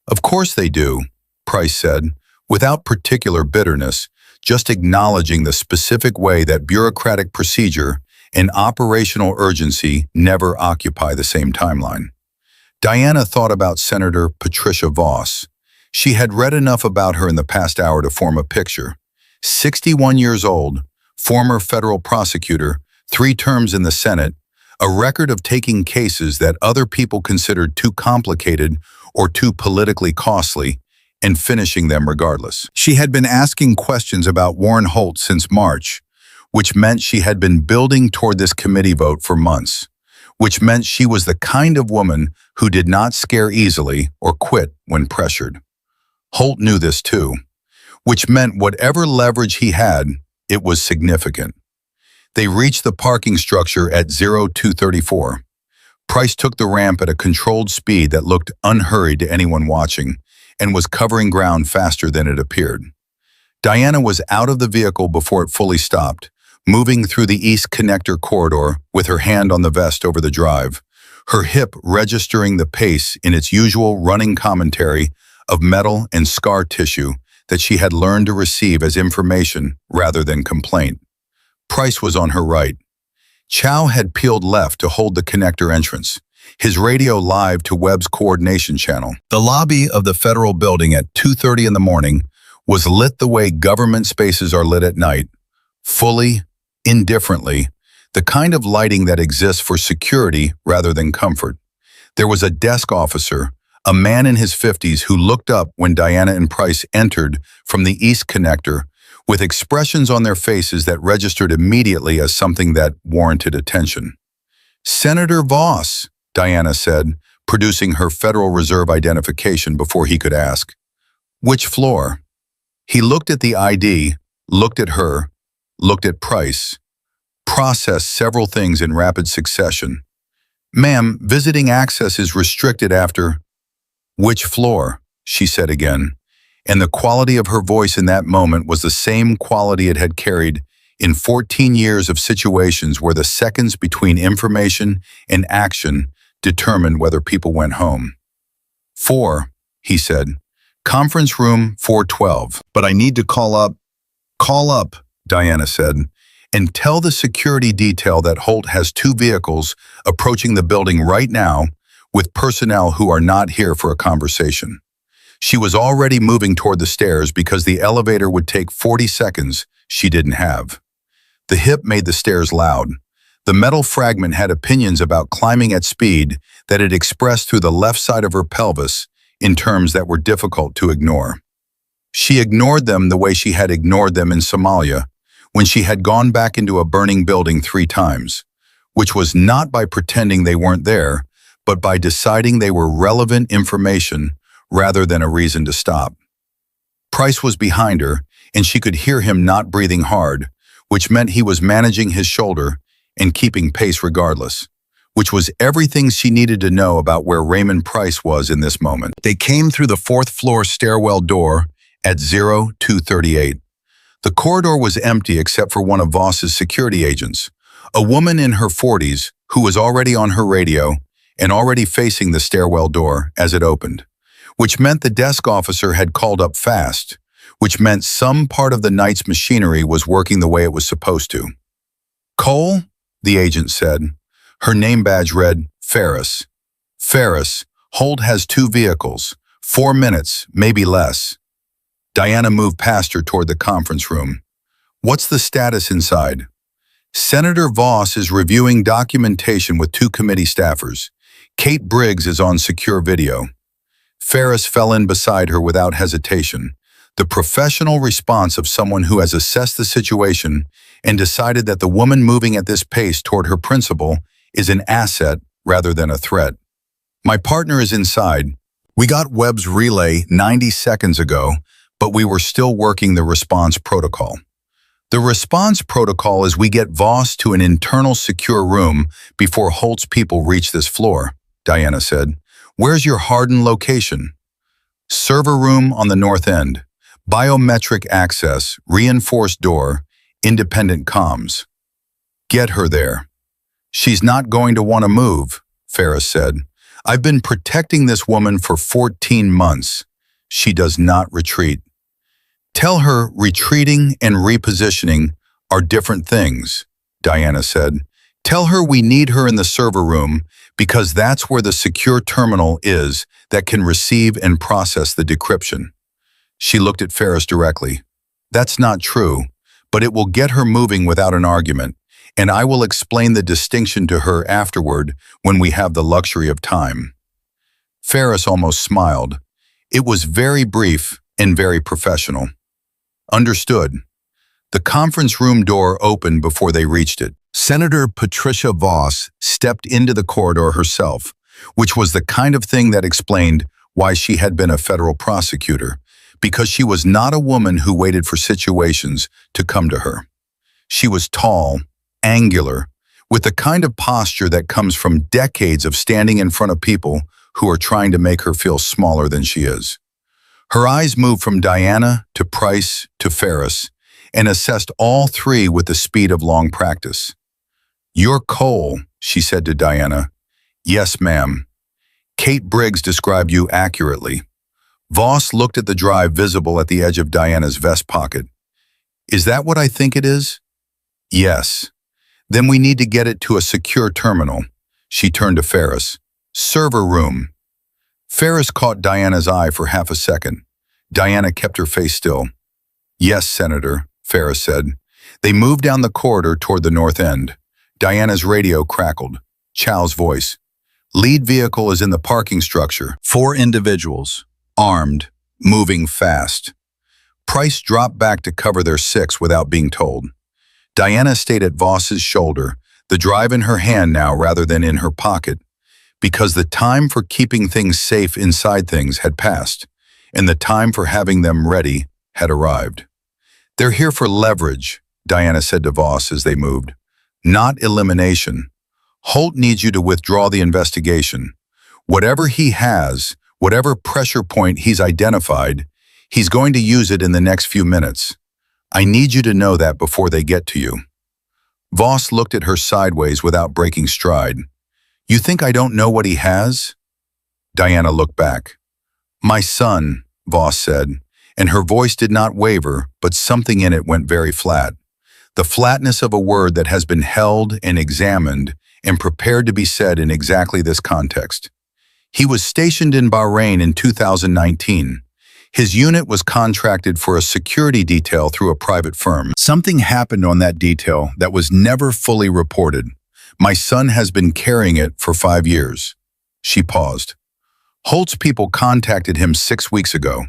Of course they do, Price said, without particular bitterness, just acknowledging the specific way that bureaucratic procedure and operational urgency never occupy the same timeline. Diana thought about Senator Patricia Voss. She had read enough about her in the past hour to form a picture. 61 years old, former federal prosecutor, 3 terms in the Senate, a record of taking cases that other people considered too complicated or too politically costly and finishing them regardless. She had been asking questions about Warren Holt since March, which meant she had been building toward this committee vote for months, which meant she was the kind of woman who did not scare easily or quit when pressured. Holt knew this too, which meant whatever leverage he had, it was significant. They reached the parking structure at 0234. Price took the ramp at a controlled speed that looked unhurried to anyone watching and was covering ground faster than it appeared. Diana was out of the vehicle before it fully stopped, moving through the East Connector corridor with her hand on the vest over the drive, her hip registering the pace in its usual running commentary of metal and scar tissue that she had learned to receive as information rather than complaint. Price was on her right. Chow had peeled left to hold the connector entrance, his radio live to Webb's coordination channel. The lobby of the federal building at 2:30 in the morning was lit the way government spaces are lit at night, fully, indifferently, the kind of lighting that exists for security rather than comfort. There was a desk officer, a man in his 50s who looked up when Diana and Price entered from the East Connector with expressions on their faces that registered immediately as something that warranted attention. "Senator Voss," Diana said, producing her Federal Reserve identification before he could ask. "Which floor?" He looked at the ID, looked at her, looked at Price, processed several things in rapid succession. "Ma'am, visiting access is restricted after—" "Which floor?" she said again, and the quality of her voice in that moment was the same quality it had carried in 14 years of situations where the seconds between information and action determined whether people went home. "4," he said. "Conference room 412. But I need to call up." "Call up," Diana said, "and tell the security detail that Holt has 2 vehicles approaching the building right now with personnel who are not here for a conversation." She was already moving toward the stairs because the elevator would take 40 seconds she didn't have. The hip made the stairs loud. The metal fragment had opinions about climbing at speed that it expressed through the left side of her pelvis in terms that were difficult to ignore. She ignored them the way she had ignored them in Somalia when she had gone back into a burning building 3 times, which was not by pretending they weren't there, but by deciding they were relevant information rather than a reason to stop. Price was behind her, and she could hear him not breathing hard, which meant he was managing his shoulder and keeping pace regardless, which was everything she needed to know about where Raymond Price was in this moment. They came through the 4th floor stairwell door at 0238. The corridor was empty except for one of Voss's security agents, a woman in her 40s who was already on her radio and already facing the stairwell door as it opened, which meant the desk officer had called up fast, which meant some part of the night's machinery was working the way it was supposed to. "Cole?" the agent said. Her name badge read Ferris. "Ferris, Holt has 2 vehicles, 4 minutes, maybe less." Diana moved past her toward the conference room. "What's the status inside?" "Senator Voss is reviewing documentation with 2 committee staffers. Kate Briggs is on secure video." Ferris fell in beside her without hesitation, the professional response of someone who has assessed the situation and decided that the woman moving at this pace toward her principal is an asset rather than a threat. "My partner is inside. We got Webb's relay 90 seconds ago, but we were still working the response protocol." "The response protocol is we get Voss to an internal secure room before Holt's people reach this floor," Diana said. "Where's your hardened location?" "Server room on the north end. Biometric access, reinforced door, independent comms." "Get her there." "She's not going to want to move," Ferris said. "I've been protecting this woman for 14 months. She does not retreat." "Tell her retreating and repositioning are different things," Diana said. "Tell her we need her in the server room because that's where the secure terminal is that can receive and process the decryption." She looked at Ferris directly. "That's not true, but it will get her moving without an argument. and I will explain the distinction to her afterward when we have the luxury of time." Ferris almost smiled. It was very brief and very professional. "Understood." The conference room door opened before they reached it. Senator Patricia Voss stepped into the corridor herself, which was the kind of thing that explained why she had been a federal prosecutor, because she was not a woman who waited for situations to come to her. She was tall, angular, with the kind of posture that comes from decades of standing in front of people who are trying to make her feel smaller than she is. Her eyes moved from Diana to Price to Ferris and assessed all three with the speed of long practice. "You're Cole," she said to Diana. "Yes, ma'am." "Kate Briggs described you accurately." Voss looked at the drive visible at the edge of Diana's vest pocket. "Is that what I think it is?" "Yes." "Then we need to get it to a secure terminal." She turned to Ferris. "Server room." Ferris caught Diana's eye for half a second. Diana kept her face still. "Yes, Senator," Ferris said. They moved down the corridor toward the north end. Diana's radio crackled. Chow's voice. "Lead vehicle is in the parking structure. 4 individuals, armed, moving fast." Price dropped back to cover their 6 without being told. Diana stayed at Voss's shoulder, the drive in her hand now rather than in her pocket, because the time for keeping things safe inside things had passed, and the time for having them ready had arrived. "They're here for leverage," Diana said to Voss as they moved. "Not elimination. Holt needs you to withdraw the investigation. Whatever he has, whatever pressure point he's identified, he's going to use it in the next few minutes. I need you to know that before they get to you." Voss looked at her sideways without breaking stride. "You think I don't know what he has?" Diana looked back. "My son," Voss said, and her voice did not waver, but something in it went very flat. The flatness of a word that has been held and examined and prepared to be said in exactly this context. "He was stationed in Bahrain in 2019. His unit was contracted for a security detail through a private firm. Something happened on that detail that was never fully reported. My son has been carrying it for 5 years." She paused. "Holt's people contacted him 6 weeks ago,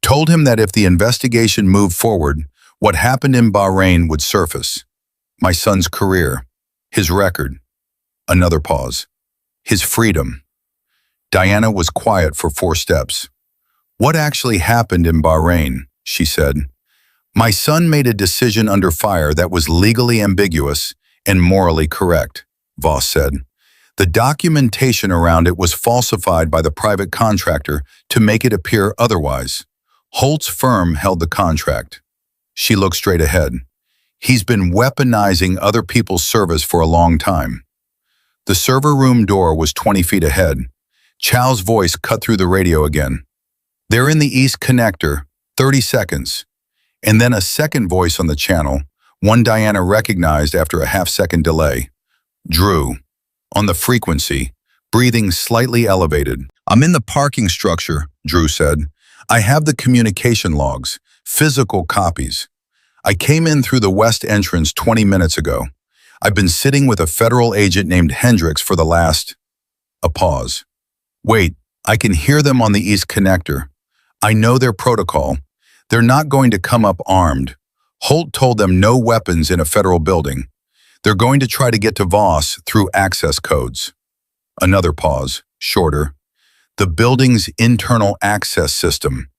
told him that if the investigation moved forward, what happened in Bahrain would surface. My son's career, his record." Another pause. "His freedom." Diana was quiet for 4 steps. "What actually happened in Bahrain?" she said. "My son made a decision under fire that was legally ambiguous and morally correct," Voss said. "The documentation around it was falsified by the private contractor to make it appear otherwise. Holt's firm held the contract." She looked straight ahead. "He's been weaponizing other people's service for a long time." The server room door was 20 feet ahead. Chow's voice cut through the radio again. "They're in the east connector, 30 seconds. And then a second voice on the channel, one Diana recognized after a half-second delay. "Drew, on the frequency, breathing slightly elevated." "I'm in the parking structure," Drew said. "I have the communication logs, physical copies. I came in through the west entrance 20 minutes ago. I've been sitting with a federal agent named Hendricks for the last..." A pause. "Wait, I can hear them on the east connector. I know their protocol. They're not going to come up armed. Holt told them no weapons in a federal building. They're going to try to get to Voss through access codes." Another pause, shorter. "The building's internal access system.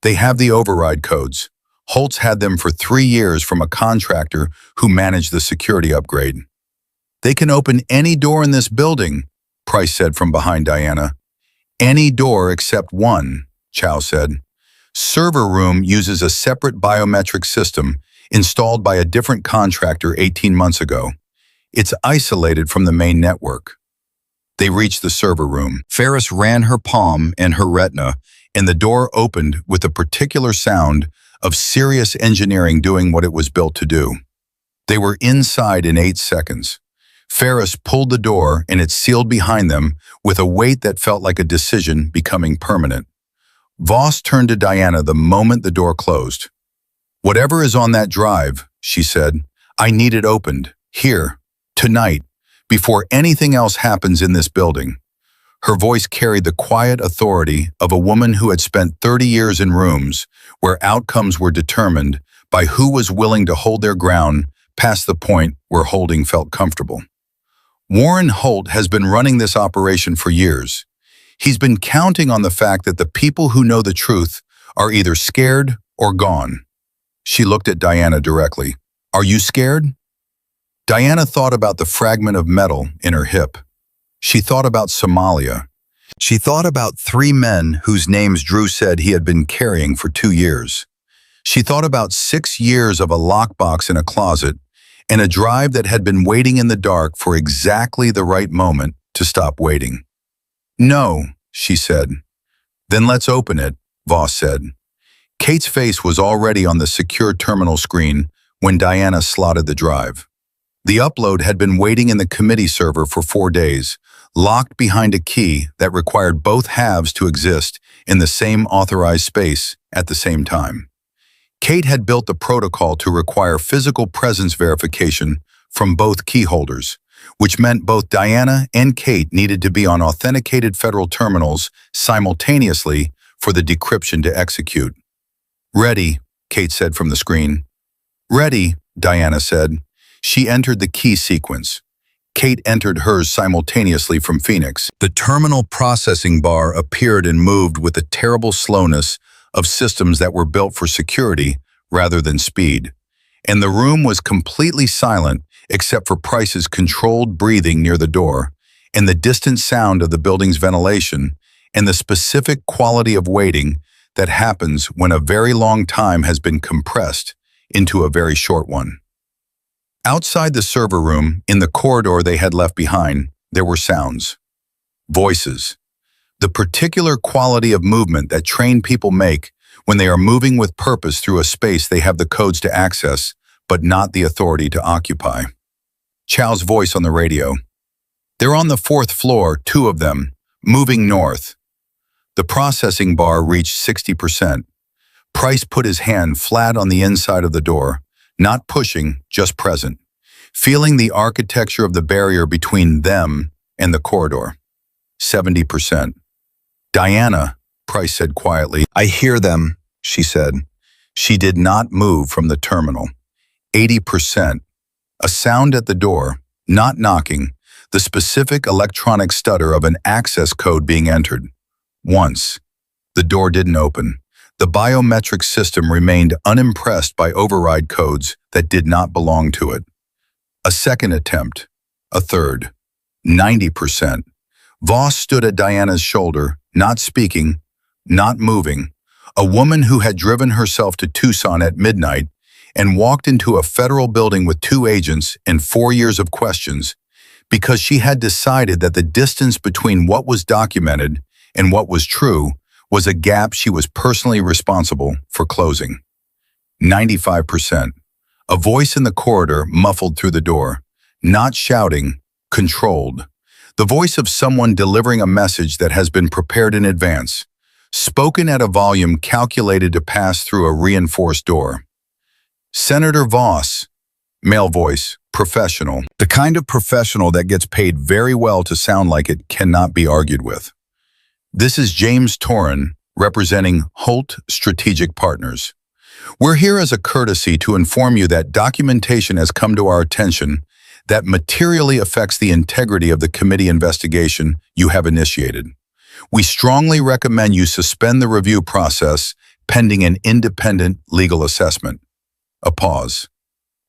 They have the override codes. Holt's had them for 3 years from a contractor who managed the security upgrade." "They can open any door in this building," Price said from behind Diana. "Any door except one," Chow said. "Server room uses a separate biometric system installed by a different contractor 18 months ago. It's isolated from the main network." They reached the server room. Ferris ran her palm and her retina, and the door opened with a particular sound of serious engineering doing what it was built to do. They were inside in 8 seconds. Ferris pulled the door and it sealed behind them with a weight that felt like a decision becoming permanent. Voss turned to Diana the moment the door closed. "Whatever is on that drive," she said, "I need it opened. Here, Tonight, before anything else happens in this building. Her voice carried the quiet authority of a woman who had spent 30 years in rooms where outcomes were determined by who was willing to hold their ground past the point where holding felt comfortable. Warren Holt has been running this operation for years. He's been counting on the fact that the people who know the truth are either scared or gone. She looked at Diana directly. "Are you scared?" Diana thought about the fragment of metal in her hip. She thought about Somalia. She thought about 3 men whose names Drew said he had been carrying for 2 years. She thought about 6 years of a lockbox in a closet and a drive that had been waiting in the dark for exactly the right moment to stop waiting. "No," she said. "Then let's open it," Voss said. Kate's face was already on the secure terminal screen when Diana slotted the drive. The upload had been waiting in the committee server for 4 days, locked behind a key that required both halves to exist in the same authorized space at the same time. Kate had built the protocol to require physical presence verification from both key holders, which meant both Diana and Kate needed to be on authenticated federal terminals simultaneously for the decryption to execute. "Ready," Kate said from the screen. "Ready," Diana said. She entered the key sequence. Kate entered hers simultaneously from Phoenix. The terminal processing bar appeared and moved with the terrible slowness of systems that were built for security rather than speed. And the room was completely silent except for Price's controlled breathing near the door, and the distant sound of the building's ventilation, and the specific quality of waiting that happens when a very long time has been compressed into a very short one. Outside the server room, in the corridor they had left behind, there were sounds. Voices. The particular quality of movement that trained people make when they are moving with purpose through a space they have the codes to access, but not the authority to occupy. Chow's voice on the radio. "They're on the 4th floor, 2 of them, moving north." The processing bar reached 60%. Price put his hand flat on the inside of the door, not pushing, just present, feeling the architecture of the barrier between them and the corridor. 70%. "Diana," Price said quietly. "I hear them," she said. She did not move from the terminal. 80%. A sound at the door, not knocking, the specific electronic stutter of an access code being entered. Once. The door didn't open. The biometric system remained unimpressed by override codes that did not belong to it. A second attempt. A third. 90%. Voss stood at Diana's shoulder, not speaking, not moving, a woman who had driven herself to Tucson at midnight and walked into a federal building with 2 agents and 4 years of questions because she had decided that the distance between what was documented and what was true was a gap she was personally responsible for closing. 95%. A voice in the corridor muffled through the door, not shouting, controlled. The voice of someone delivering a message that has been prepared in advance, spoken at a volume calculated to pass through a reinforced door. "Senator Voss," male voice, professional. The kind of professional that gets paid very well to sound like it cannot be argued with. "This is James Torrin, representing Holt Strategic Partners. We're here as a courtesy to inform you that documentation has come to our attention that materially affects the integrity of the committee investigation you have initiated. We strongly recommend you suspend the review process pending an independent legal assessment." A pause.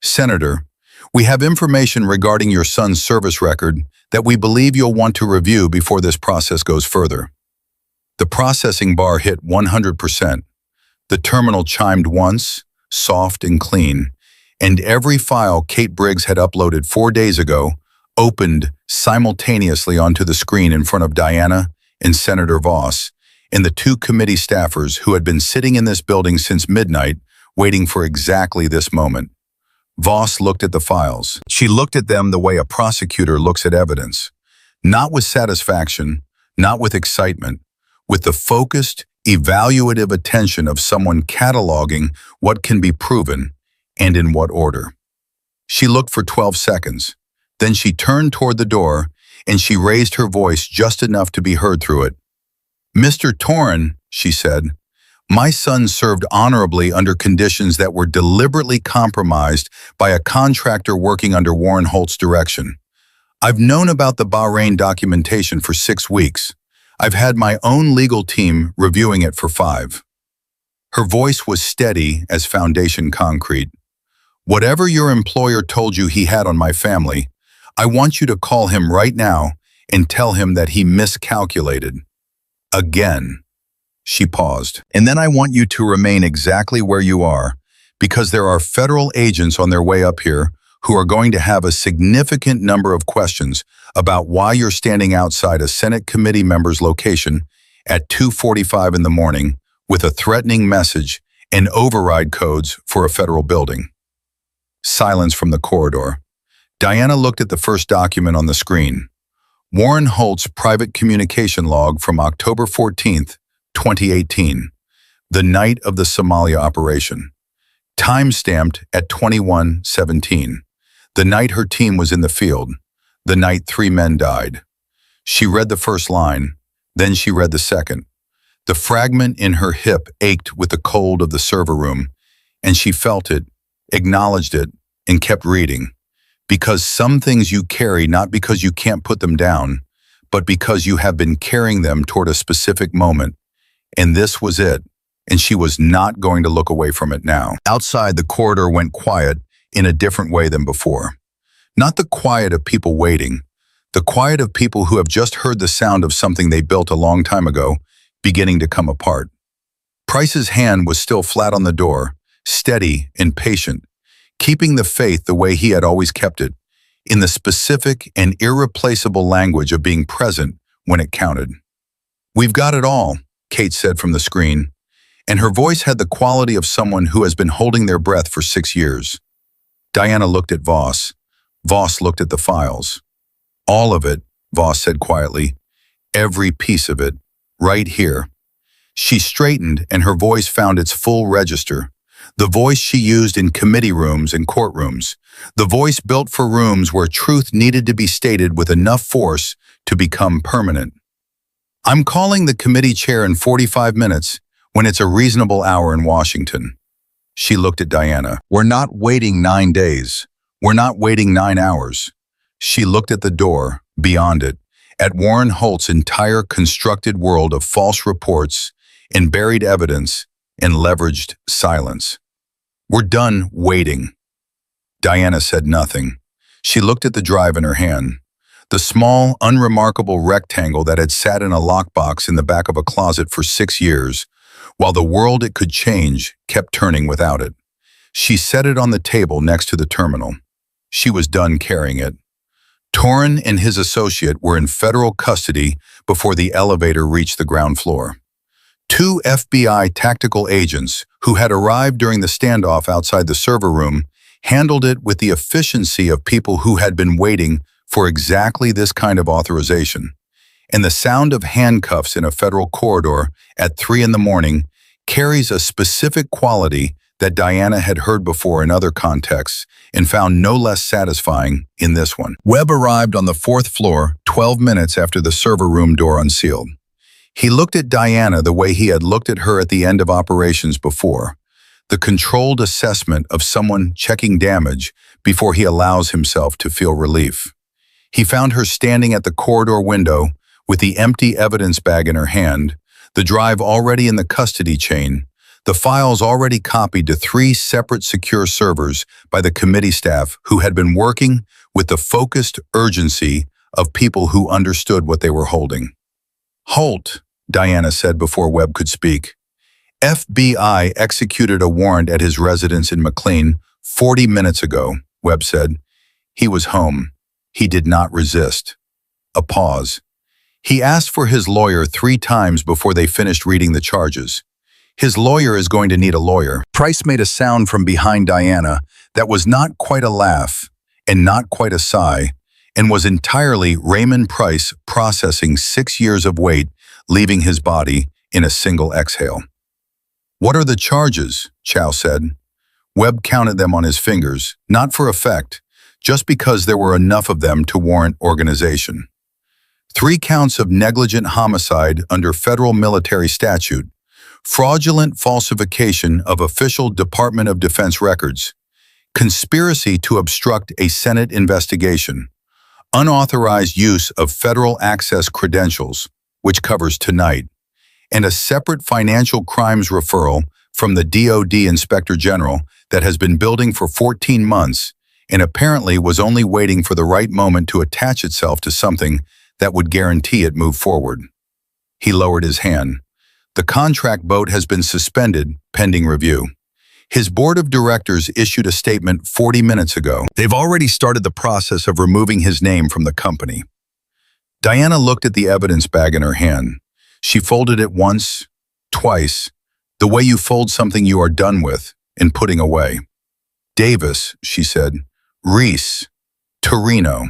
"Senator, we have information regarding your son's service record that we believe you'll want to review before this process goes further." The processing bar hit 100%. The terminal chimed once, soft and clean, and every file Kate Briggs had uploaded 4 days ago opened simultaneously onto the screen in front of Diana and Senator Voss and the 2 committee staffers who had been sitting in this building since midnight waiting for exactly this moment. Voss looked at the files. She looked at them the way a prosecutor looks at evidence. Not with satisfaction, not with excitement, with the focused, evaluative attention of someone cataloging what can be proven and in what order. She looked for 12 seconds, Then she turned toward the door, and she raised her voice just enough to be heard through it. "Mr. Torrin," she said, "my son served honorably under conditions that were deliberately compromised by a contractor working under Warren Holt's direction. I've known about the Bahrain documentation for 6 weeks. I've had my own legal team reviewing it for 5. Her voice was steady as foundation concrete. "Whatever your employer told you he had on my family, I want you to call him right now and tell him that he miscalculated. Again." She paused. "And then I want you to remain exactly where you are, because there are federal agents on their way up here who are going to have a significant number of questions about why you're standing outside a Senate committee member's location at 2:45 in the morning with a threatening message and override codes for a federal building." Silence from the corridor. Diana looked at the first document on the screen. Warren Holt's private communication log from October 14th, 2018, the night of the Somalia operation. Time-stamped at 21:17, the night her team was in the field, the night 3 men died. She read the first line, then she read the second. The fragment in her hip ached with the cold of the server room, and she felt it, acknowledged it, and kept reading. Because some things you carry not because you can't put them down, but because you have been carrying them toward a specific moment. And this was it, and she was not going to look away from it now. Outside, the corridor went quiet in a different way than before. Not the quiet of people waiting, the quiet of people who have just heard the sound of something they built a long time ago beginning to come apart. Price's hand was still flat on the door, steady and patient, keeping the faith the way he had always kept it, in the specific and irreplaceable language of being present when it counted. "We've got it all," Kate said from the screen, and her voice had the quality of someone who has been holding their breath for 6 years. Diana looked at Voss. Voss looked at the files. "All of it," Voss said quietly. "Every piece of it. Right here." She straightened, and her voice found its full register. The voice she used in committee rooms and courtrooms. The voice built for rooms where truth needed to be stated with enough force to become permanent. "I'm calling the committee chair in 45 minutes when it's a reasonable hour in Washington." She looked at Diana. "We're not waiting 9 days. We're not waiting 9 hours." She looked at the door, beyond it, at Warren Holt's entire constructed world of false reports and buried evidence and leveraged silence. "We're done waiting." Diana said nothing. She looked at the drive in her hand, the small, unremarkable rectangle that had sat in a lockbox in the back of a closet for 6 years, while the world it could change kept turning without it. She set it on the table next to the terminal. She was done carrying it. Torrin and his associate were in federal custody before the elevator reached the ground floor. 2 FBI tactical agents who had arrived during the standoff outside the server room handled it with the efficiency of people who had been waiting for exactly this kind of authorization. And the sound of handcuffs in a federal corridor at 3 in the morning carries a specific quality that Diana had heard before in other contexts and found no less satisfying in this one. Webb arrived on the 4th floor 12 minutes after the server room door unsealed. He looked at Diana the way he had looked at her at the end of operations before, the controlled assessment of someone checking damage before he allows himself to feel relief. He found her standing at the corridor window with the empty evidence bag in her hand, the drive already in the custody chain, the files already copied to 3 separate secure servers by the committee staff who had been working with the focused urgency of people who understood what they were holding. "Holt," Diana said before Webb could speak. "FBI executed a warrant at his residence in McLean 40 minutes ago," Webb said. "He was home. He did not resist." A pause. "He asked for his lawyer 3 times before they finished reading the charges. His lawyer is going to need a lawyer." Price made a sound from behind Diana that was not quite a laugh and not quite a sigh, and was entirely Raymond Price processing 6 years of weight, leaving his body in a single exhale. "What are the charges?" Chow said. Webb counted them on his fingers, not for effect, just because there were enough of them to warrant organization. 3 counts of negligent homicide under federal military statute, fraudulent falsification of official Department of Defense records, conspiracy to obstruct a Senate investigation, unauthorized use of federal access credentials, which covers tonight, and a separate financial crimes referral from the DOD Inspector General that has been building for 14 months and apparently was only waiting for the right moment to attach itself to something that would guarantee it move forward. He lowered his hand. The contract vote has been suspended, pending review. His board of directors issued a statement 40 minutes ago. They've already started the process of removing his name from the company. Diana looked at the evidence bag in her hand. She folded it once, twice, the way you fold something you are done with and putting away. Davis, she said. Reese. Torino.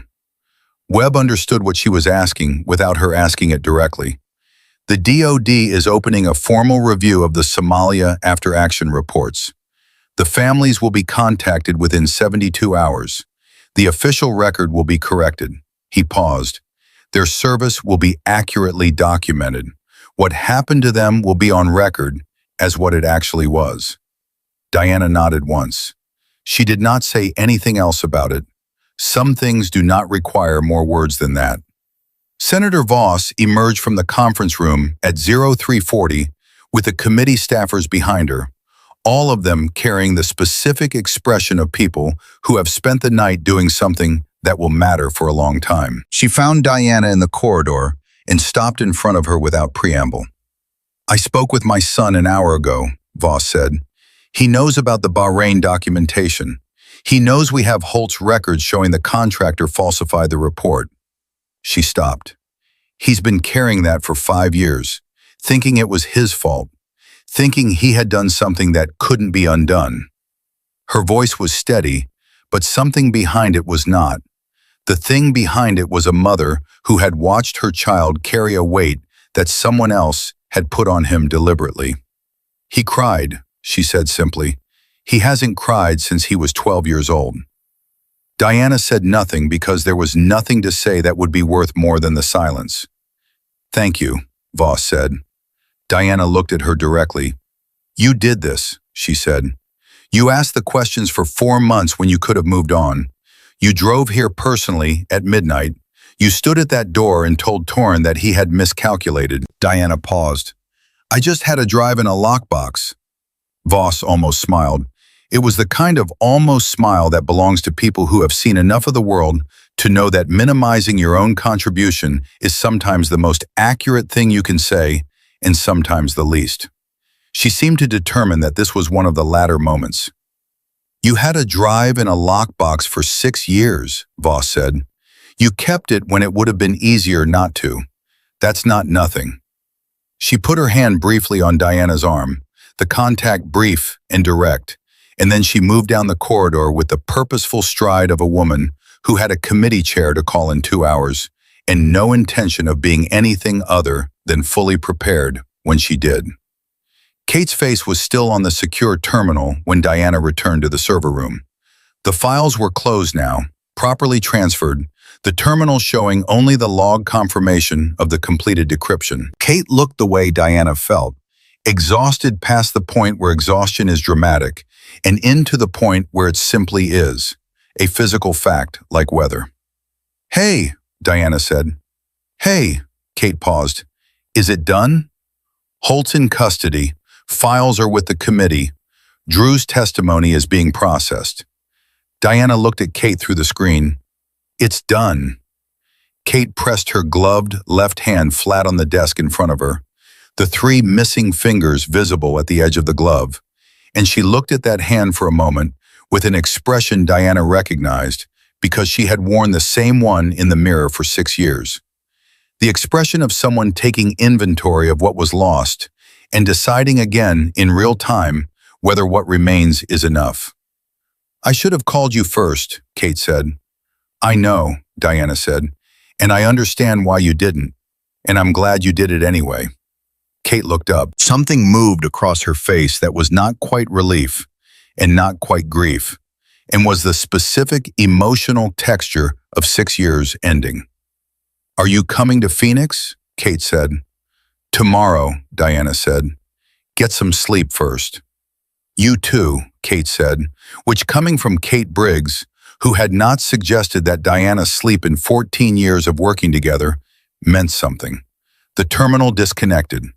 Webb understood what she was asking without her asking it directly. The DOD is opening a formal review of the Somalia after-action reports. The families will be contacted within 72 hours. The official record will be corrected. He paused. Their service will be accurately documented. What happened to them will be on record as what it actually was. Diana nodded once. She did not say anything else about it. Some things do not require more words than that. Senator Voss emerged from the conference room at 0340 with the committee staffers behind her, all of them carrying the specific expression of people who have spent the night doing something that will matter for a long time. She found Diana in the corridor and stopped in front of her without preamble. I spoke with my son an hour ago, Voss said. He knows about the Bahrain documentation. He knows we have Holt's records showing the contractor falsified the report. She stopped. He's been carrying that for 5 years, thinking it was his fault, thinking he had done something that couldn't be undone. Her voice was steady, but something behind it was not. The thing behind it was a mother who had watched her child carry a weight that someone else had put on him deliberately. He cried, she said simply. He hasn't cried since he was 12 years old. Diana said nothing because there was nothing to say that would be worth more than the silence. Thank you, Voss said. Diana looked at her directly. You did this, she said. You asked the questions for 4 months when you could have moved on. You drove here personally at midnight. You stood at that door and told Torrin that he had miscalculated. Diana paused. I just had a drive in a lockbox. Voss almost smiled. It was the kind of almost smile that belongs to people who have seen enough of the world to know that minimizing your own contribution is sometimes the most accurate thing you can say and sometimes the least. She seemed to determine that this was one of the latter moments. You had a drive in a lockbox for 6 years, Voss said. You kept it when it would have been easier not to. That's not nothing. She put her hand briefly on Diana's arm, the contact brief and direct, and then she moved down the corridor with the purposeful stride of a woman who had a committee chair to call in 2 hours and no intention of being anything other than fully prepared when she did. Kate's face was still on the secure terminal when Diana returned to the server room. The files were closed now, properly transferred, the terminal showing only the log confirmation of the completed decryption. Kate looked the way Diana felt, exhausted past the point where exhaustion is dramatic, and into the point where it simply is, a physical fact like weather. Hey, Diana said. Hey, Kate paused. Is it done? Holt's in custody. Files are with the committee. Drew's testimony is being processed. Diana looked at Kate through the screen. It's done. Kate pressed her gloved left hand flat on the desk in front of her, the 3 missing fingers visible at the edge of the glove, and she looked at that hand for a moment with an expression Diana recognized because she had worn the same one in the mirror for 6 years. The expression of someone taking inventory of what was lost and deciding again in real time whether what remains is enough. I should have called you first, Kate said. I know, Diana said, and I understand why you didn't, and I'm glad you did it anyway. Kate looked up. Something moved across her face that was not quite relief and not quite grief. and was the specific emotional texture of 6 years ending. "Are you coming to Phoenix?" Kate said. "Tomorrow," Diana said. "Get some sleep first." "You too," Kate said, which coming from Kate Briggs, who had not suggested that Diana sleep in 14 years of working together, meant something. The terminal disconnected.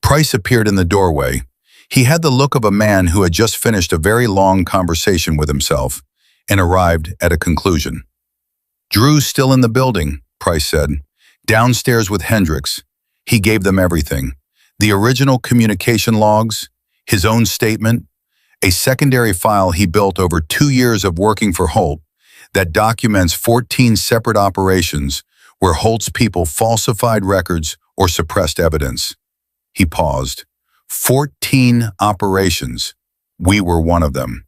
Price appeared in the doorway. He had the look of a man who had just finished a very long conversation with himself and arrived at a conclusion. "Drew's still in the building," Price said. "Downstairs with Hendricks. He gave them everything. The original communication logs, his own statement, a secondary file he built over 2 years of working for Holt that documents 14 separate operations where Holt's people falsified records or suppressed evidence." He paused. 14 operations. We were one of them.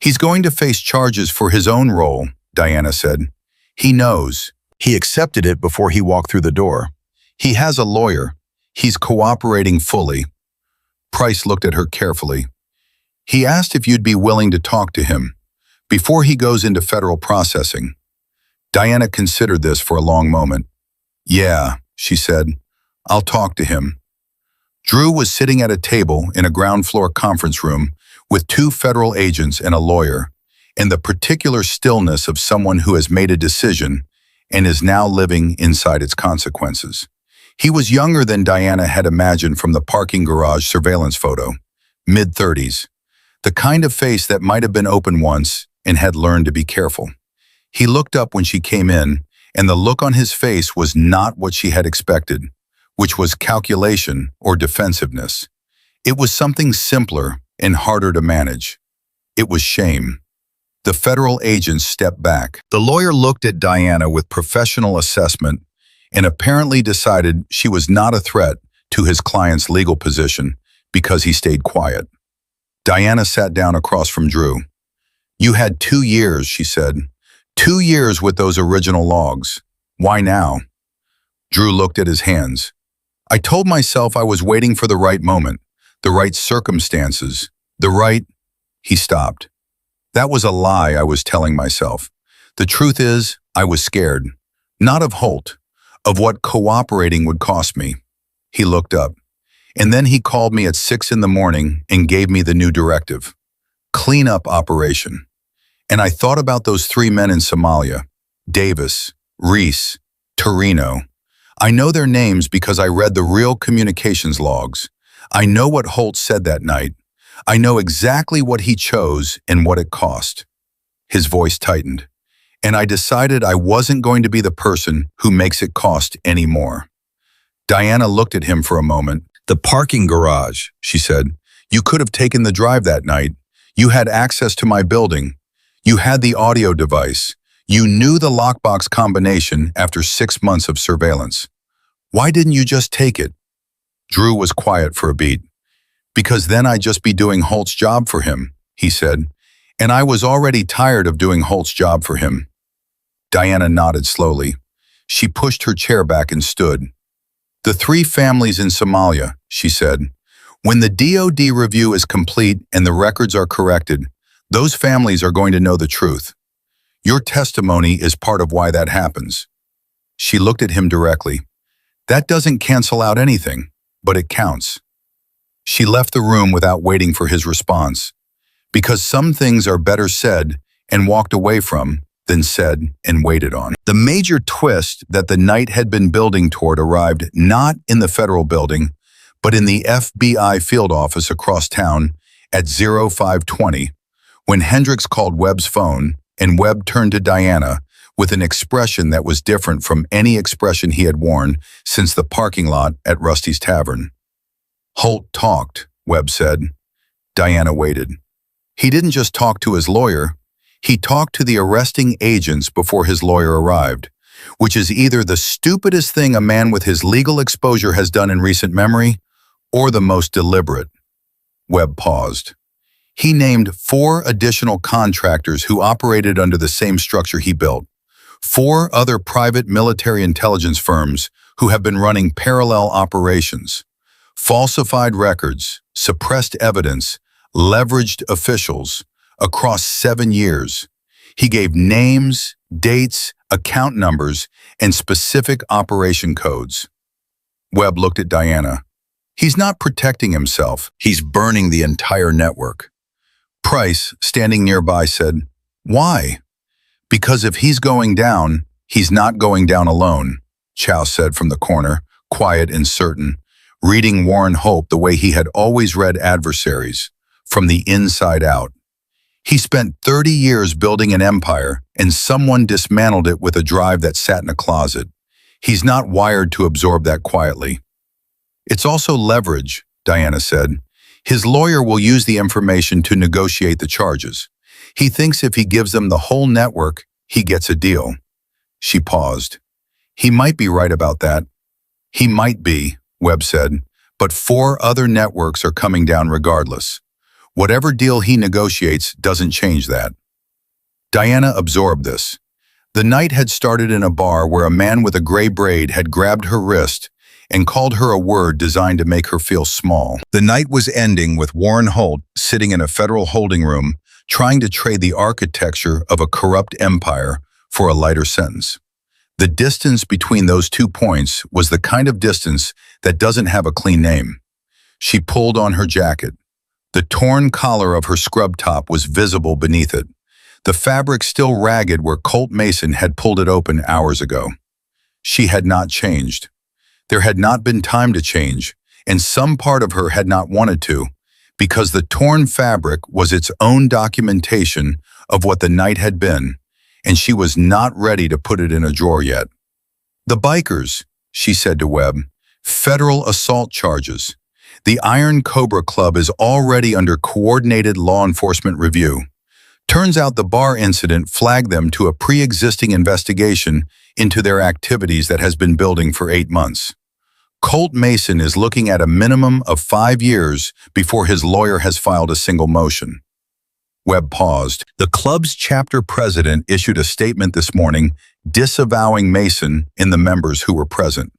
"He's going to face charges for his own role," Diana said. "He knows. He accepted it before he walked through the door. He has a lawyer. He's cooperating fully." Price looked at her carefully. "He asked if you'd be willing to talk to him before he goes into federal processing." Diana considered this for a long moment. "Yeah," she said. "I'll talk to him." Drew was sitting at a table in a ground-floor conference room with 2 federal agents and a lawyer, in the particular stillness of someone who has made a decision and is now living inside its consequences. He was younger than Diana had imagined from the parking garage surveillance photo, mid-30s, the kind of face that might have been open once and had learned to be careful. He looked up when she came in, and the look on his face was not what she had expected, which was calculation or defensiveness. It was something simpler and harder to manage. It was shame. The federal agents stepped back. The lawyer looked at Diana with professional assessment and apparently decided she was not a threat to his client's legal position because he stayed quiet. Diana sat down across from Drew. "You had 2 years," she said. 2 years with those original logs. Why now?" Drew looked at his hands. "I told myself I was waiting for the right moment, the right circumstances, the right—" He stopped. "That was a lie I was telling myself. The truth is, I was scared. Not of Holt, of what cooperating would cost me." He looked up. "And then he called me at 6 in the morning and gave me the new directive. Cleanup operation. And I thought about those 3 men in Somalia, Davis, Reese, Torino. I know their names because I read the real communications logs. I know what Holt said that night. I know exactly what he chose and what it cost." His voice tightened. "And I decided I wasn't going to be the person who makes it cost any more." Diana looked at him for a moment. "The parking garage," she said. "You could have taken the drive that night. You had access to my building. You had the audio device. You knew the lockbox combination after 6 months of surveillance. Why didn't you just take it?" Drew was quiet for a beat. "Because then I'd just be doing Holt's job for him," he said. "And I was already tired of doing Holt's job for him." Diana nodded slowly. She pushed her chair back and stood. "The 3 families in Somalia," she said. "When the DOD review is complete and the records are corrected, those families are going to know the truth. Your testimony is part of why that happens." She looked at him directly. "That doesn't cancel out anything, but it counts." She left the room without waiting for his response, because some things are better said and walked away from than said and waited on. The major twist that the night had been building toward arrived not in the federal building, but in the FBI field office across town at 0520, when Hendricks called Webb's phone and Webb turned to Diana with an expression that was different from any expression he had worn since the parking lot at Rusty's Tavern. "Holt talked," Webb said. Diana waited. "He didn't just talk to his lawyer. He talked to the arresting agents before his lawyer arrived, which is either the stupidest thing a man with his legal exposure has done in recent memory, or the most deliberate." Webb paused. "He named 4 additional contractors who operated under the same structure he built. 4 other private military intelligence firms who have been running parallel operations. Falsified records, suppressed evidence, leveraged officials, across 7 years. He gave names, dates, account numbers, and specific operation codes. Webb looked at Diana. He's not protecting himself, he's burning the entire network. Price, standing nearby, said, "Why?" "Because if he's going down, he's not going down alone," Chow said from the corner, quiet and certain, reading Warren Hope the way he had always read adversaries, from the inside out. He spent 30 years building an empire, and someone dismantled it with a drive that sat in a closet. He's not wired to absorb that quietly. "It's also leverage," Diana said. "His lawyer will use the information to negotiate the charges. He thinks if he gives them the whole network, he gets a deal." She paused. "He might be right about that." "He might be," Webb said, "but 4 other networks are coming down regardless. Whatever deal he negotiates doesn't change that." Diana absorbed this. The night had started in a bar where a man with a gray braid had grabbed her wrist and called her a word designed to make her feel small. The night was ending with Warren Holt sitting in a federal holding room trying to trade the architecture of a corrupt empire for a lighter sentence. The distance between those 2 points was the kind of distance that doesn't have a clean name. She pulled on her jacket. The torn collar of her scrub top was visible beneath it, the fabric still ragged where Colt Mason had pulled it open hours ago. She had not changed. There had not been time to change, and some part of her had not wanted to, because the torn fabric was its own documentation of what the night had been, and she was not ready to put it in a drawer yet. "The bikers," she said to Webb, "federal assault charges. The Iron Cobra Club is already under coordinated law enforcement review. Turns out the bar incident flagged them to a pre-existing investigation into their activities that has been building for 8 months. Colt Mason is looking at a minimum of 5 years before his lawyer has filed a single motion." Webb paused. The club's chapter president issued a statement this morning disavowing Mason and the members who were present.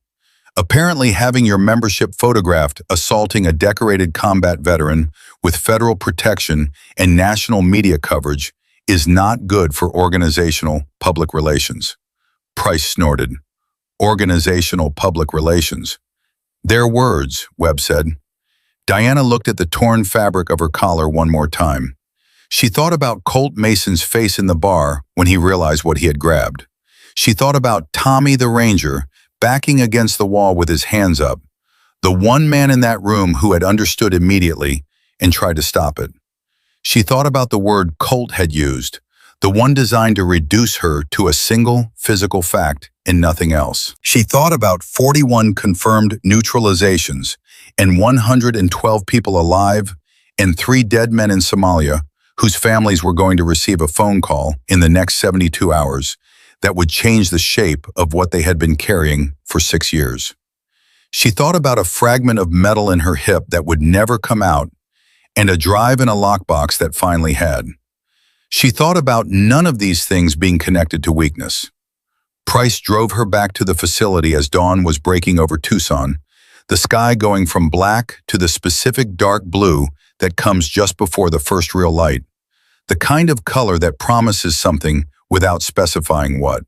"Apparently having your membership photographed assaulting a decorated combat veteran with federal protection and national media coverage is not good for organizational public relations." Price snorted. "Organizational public relations." "Their words," Webb said. Diana looked at the torn fabric of her collar one more time. She thought about Colt Mason's face in the bar when he realized what he had grabbed. She thought about Tommy the Ranger backing against the wall with his hands up, the one man in that room who had understood immediately and tried to stop it. She thought about the word Colt had used, the one designed to reduce her to a single physical fact and nothing else. She thought about 41 confirmed neutralizations and 112 people alive and 3 dead men in Somalia whose families were going to receive a phone call in the next 72 hours that would change the shape of what they had been carrying for 6 years. She thought about a fragment of metal in her hip that would never come out and a drive in a lockbox that finally had. She thought about none of these things being connected to weakness. Price drove her back to the facility as dawn was breaking over Tucson, the sky going from black to the specific dark blue that comes just before the first real light, the kind of color that promises something without specifying what.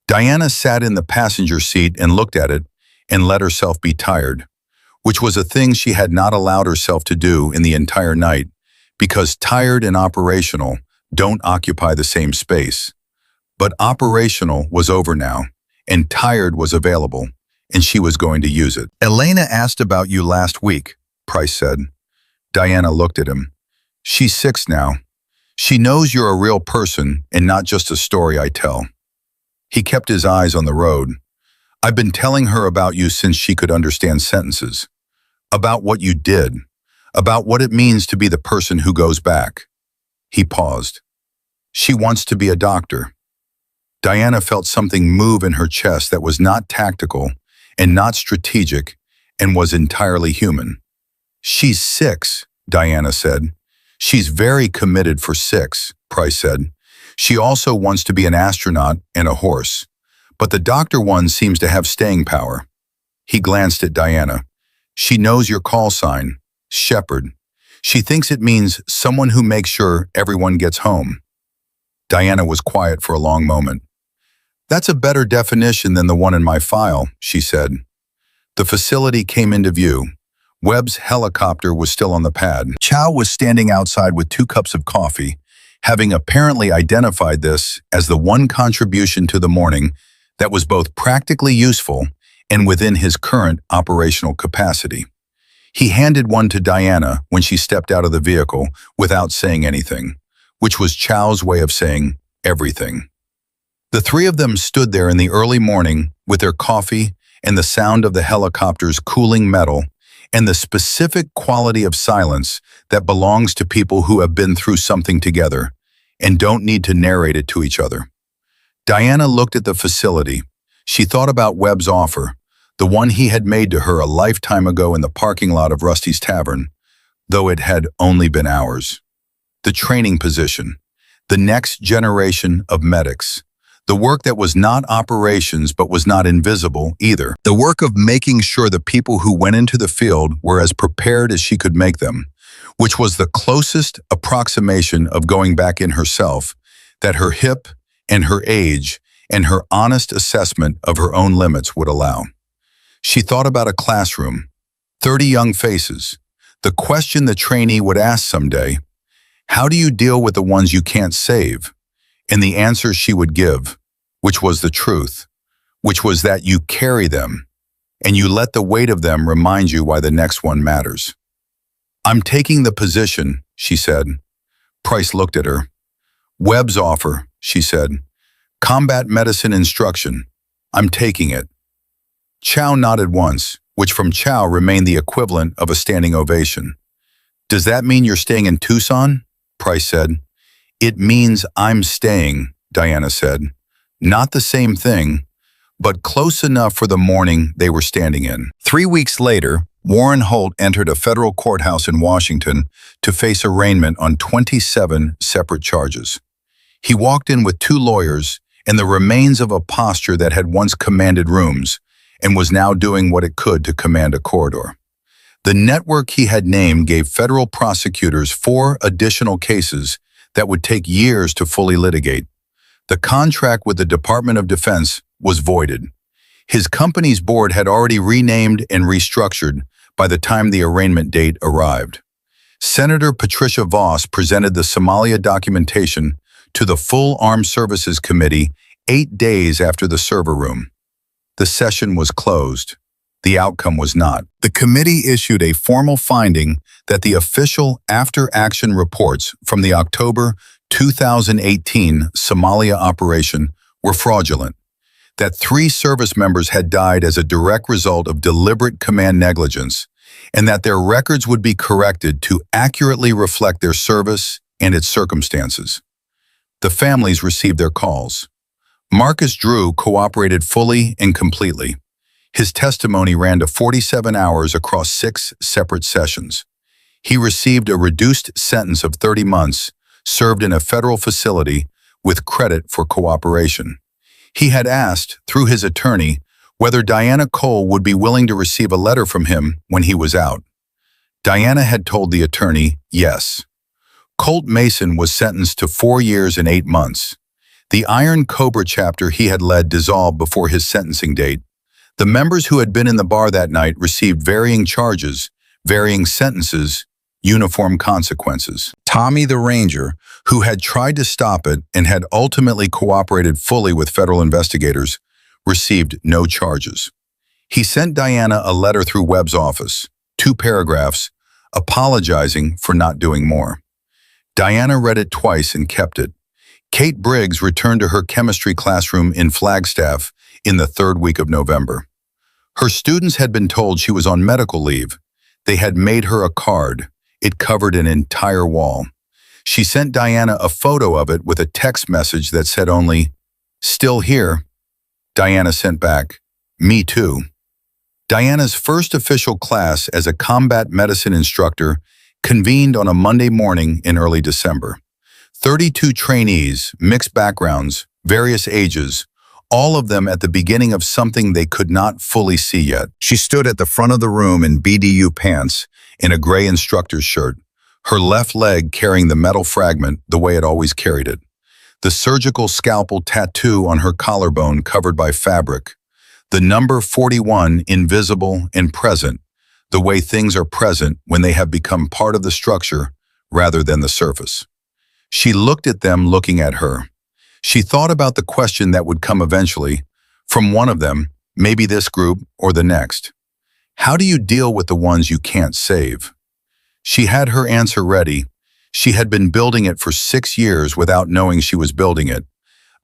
Diana sat in the passenger seat and looked at it and let herself be tired, which was a thing she had not allowed herself to do in the entire night, because tired and operational don't occupy the same space. But operational was over now, and tired was available, and she was going to use it. "Elena asked about you last week," Price said. Diana looked at him. "She's 6 now. She knows you're a real person and not just a story I tell." He kept his eyes on the road. "I've been telling her about you since she could understand sentences. About what you did. About what it means to be the person who goes back." He paused. "She wants to be a doctor." Diana felt something move in her chest that was not tactical and not strategic and was entirely human. "She's 6, Diana said. "She's very committed for 6, Price said. "She also wants to be an astronaut and a horse. But the doctor one seems to have staying power." He glanced at Diana. "She knows your call sign, Shepherd. She thinks it means someone who makes sure everyone gets home. Diana was quiet for a long moment. That's a better definition than the one in my file, she said. The facility came into view. Webb's helicopter was still on the pad. Chow was standing outside with 2 cups of coffee, having apparently identified this as the one contribution to the morning that was both practically useful and within his current operational capacity. He handed one to Diana when she stepped out of the vehicle without saying anything, which was Chow's way of saying everything. The 3 of them stood there in the early morning with their coffee and the sound of the helicopter's cooling metal and the specific quality of silence that belongs to people who have been through something together and don't need to narrate it to each other. Diana looked at the facility. She thought about Webb's offer, the one he had made to her a lifetime ago in the parking lot of Rusty's Tavern, though it had only been hours. The training position, the next generation of medics, the work that was not operations but was not invisible either. The work of making sure the people who went into the field were as prepared as she could make them, which was the closest approximation of going back in herself that her hip and her age and her honest assessment of her own limits would allow. She thought about a classroom, 30 young faces, the question the trainee would ask someday, how do you deal with the ones you can't save? And the answer she would give, which was the truth, which was that you carry them, and you let the weight of them remind you why the next one matters. I'm taking the position, she said. Price looked at her. Webb's offer, she said. Combat medicine instruction. I'm taking it. Chow nodded once, which from Chow remained the equivalent of a standing ovation. Does that mean you're staying in Tucson? Price said. It means I'm staying, Diana said. Not the same thing, but close enough for the morning they were standing in. 3 weeks later, Warren Holt entered a federal courthouse in Washington to face arraignment on 27 separate charges. He walked in with 2 lawyers and the remains of a posture that had once commanded rooms and was now doing what it could to command a corridor. The network he had named gave federal prosecutors 4 additional cases that would take years to fully litigate. The contract with the Department of Defense was voided. His company's board had already renamed and restructured by the time the arraignment date arrived. Senator Patricia Voss presented the Somalia documentation to the full Armed Services Committee 8 days after the server room. The session was closed. The outcome was not. The committee issued a formal finding that the official after-action reports from the October 2018 Somalia operation were fraudulent, that 3 service members had died as a direct result of deliberate command negligence, and that their records would be corrected to accurately reflect their service and its circumstances. The families received their calls. Marcus Drew cooperated fully and completely. His testimony ran to 47 hours across 6 separate sessions. He received a reduced sentence of 30 months, served in a federal facility with credit for cooperation. He had asked, through his attorney, whether Diana Cole would be willing to receive a letter from him when he was out. Diana had told the attorney yes. Colt Mason was sentenced to 4 years and 8 months. The Iron Cobra chapter he had led dissolved before his sentencing date. The members who had been in the bar that night received varying charges, varying sentences, uniform consequences. Tommy the Ranger, who had tried to stop it and had ultimately cooperated fully with federal investigators, received no charges. He sent Diana a letter through Webb's office, 2 paragraphs, apologizing for not doing more. Diana read it twice and kept it. Kate Briggs returned to her chemistry classroom in Flagstaff in the 3rd week of November. Her students had been told she was on medical leave. They had made her a card. It covered an entire wall. She sent Diana a photo of it with a text message that said only, "Still here." Diana sent back, "Me too." Diana's first official class as a combat medicine instructor convened on a Monday morning in early December. 32 trainees, mixed backgrounds, various ages, all of them at the beginning of something they could not fully see yet. She stood at the front of the room in BDU pants, in a gray instructor's shirt, her left leg carrying the metal fragment the way it always carried it, the surgical scalpel tattoo on her collarbone covered by fabric, the number 41 invisible and present, the way things are present when they have become part of the structure rather than the surface. She looked at them looking at her. She thought about the question that would come eventually, from one of them, maybe this group or the next. How do you deal with the ones you can't save? She had her answer ready. She had been building it for 6 years without knowing she was building it,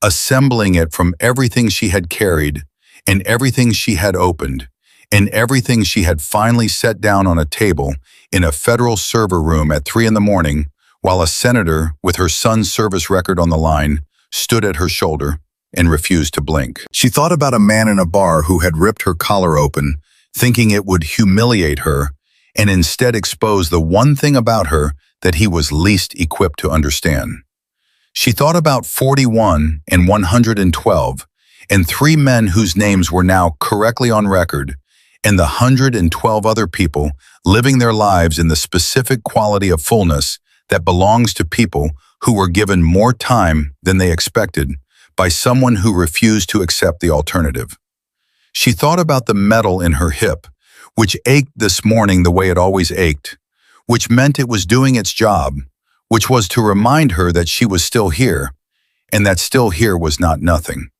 assembling it from everything she had carried and everything she had opened and everything she had finally set down on a table in a federal server room at 3 a.m. while a senator with her son's service record on the line stood at her shoulder and refused to blink. She thought about a man in a bar who had ripped her collar open, thinking it would humiliate her, and instead expose the one thing about her that he was least equipped to understand. She thought about 41 and 112, and 3 men whose names were now correctly on record, and the 112 other people living their lives in the specific quality of fullness that belongs to people who were given more time than they expected by someone who refused to accept the alternative. She thought about the metal in her hip, which ached this morning the way it always ached, which meant it was doing its job, which was to remind her that she was still here, and that still here was not nothing.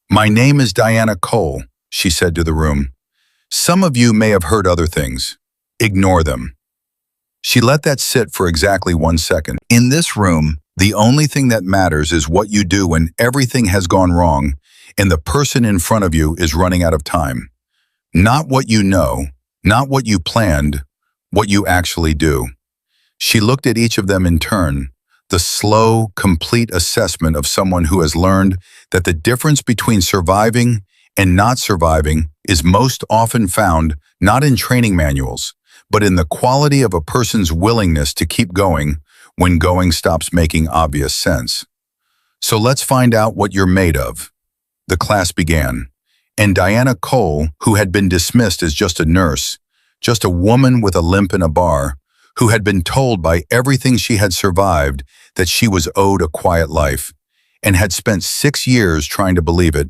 "My name is Diana Cole," she said to the room. "Some of you may have heard other things. Ignore them." She let that sit for exactly 1 second. In this room, the only thing that matters is what you do when everything has gone wrong and the person in front of you is running out of time. Not what you know, not what you planned, what you actually do. She looked at each of them in turn, the slow, complete assessment of someone who has learned that the difference between surviving and not surviving is most often found not in training manuals, but in the quality of a person's willingness to keep going when going stops making obvious sense. "So let's find out what you're made of." The class began, and Diana Cole, who had been dismissed as just a nurse, just a woman with a limp in a bar, who had been told by everything she had survived that she was owed a quiet life, and had spent 6 years trying to believe it,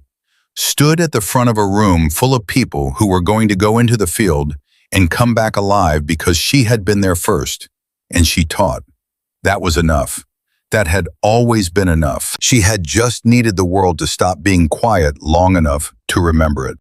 stood at the front of a room full of people who were going to go into the field and come back alive because she had been there first, and she taught. That was enough. That had always been enough. She had just needed the world to stop being quiet long enough to remember it.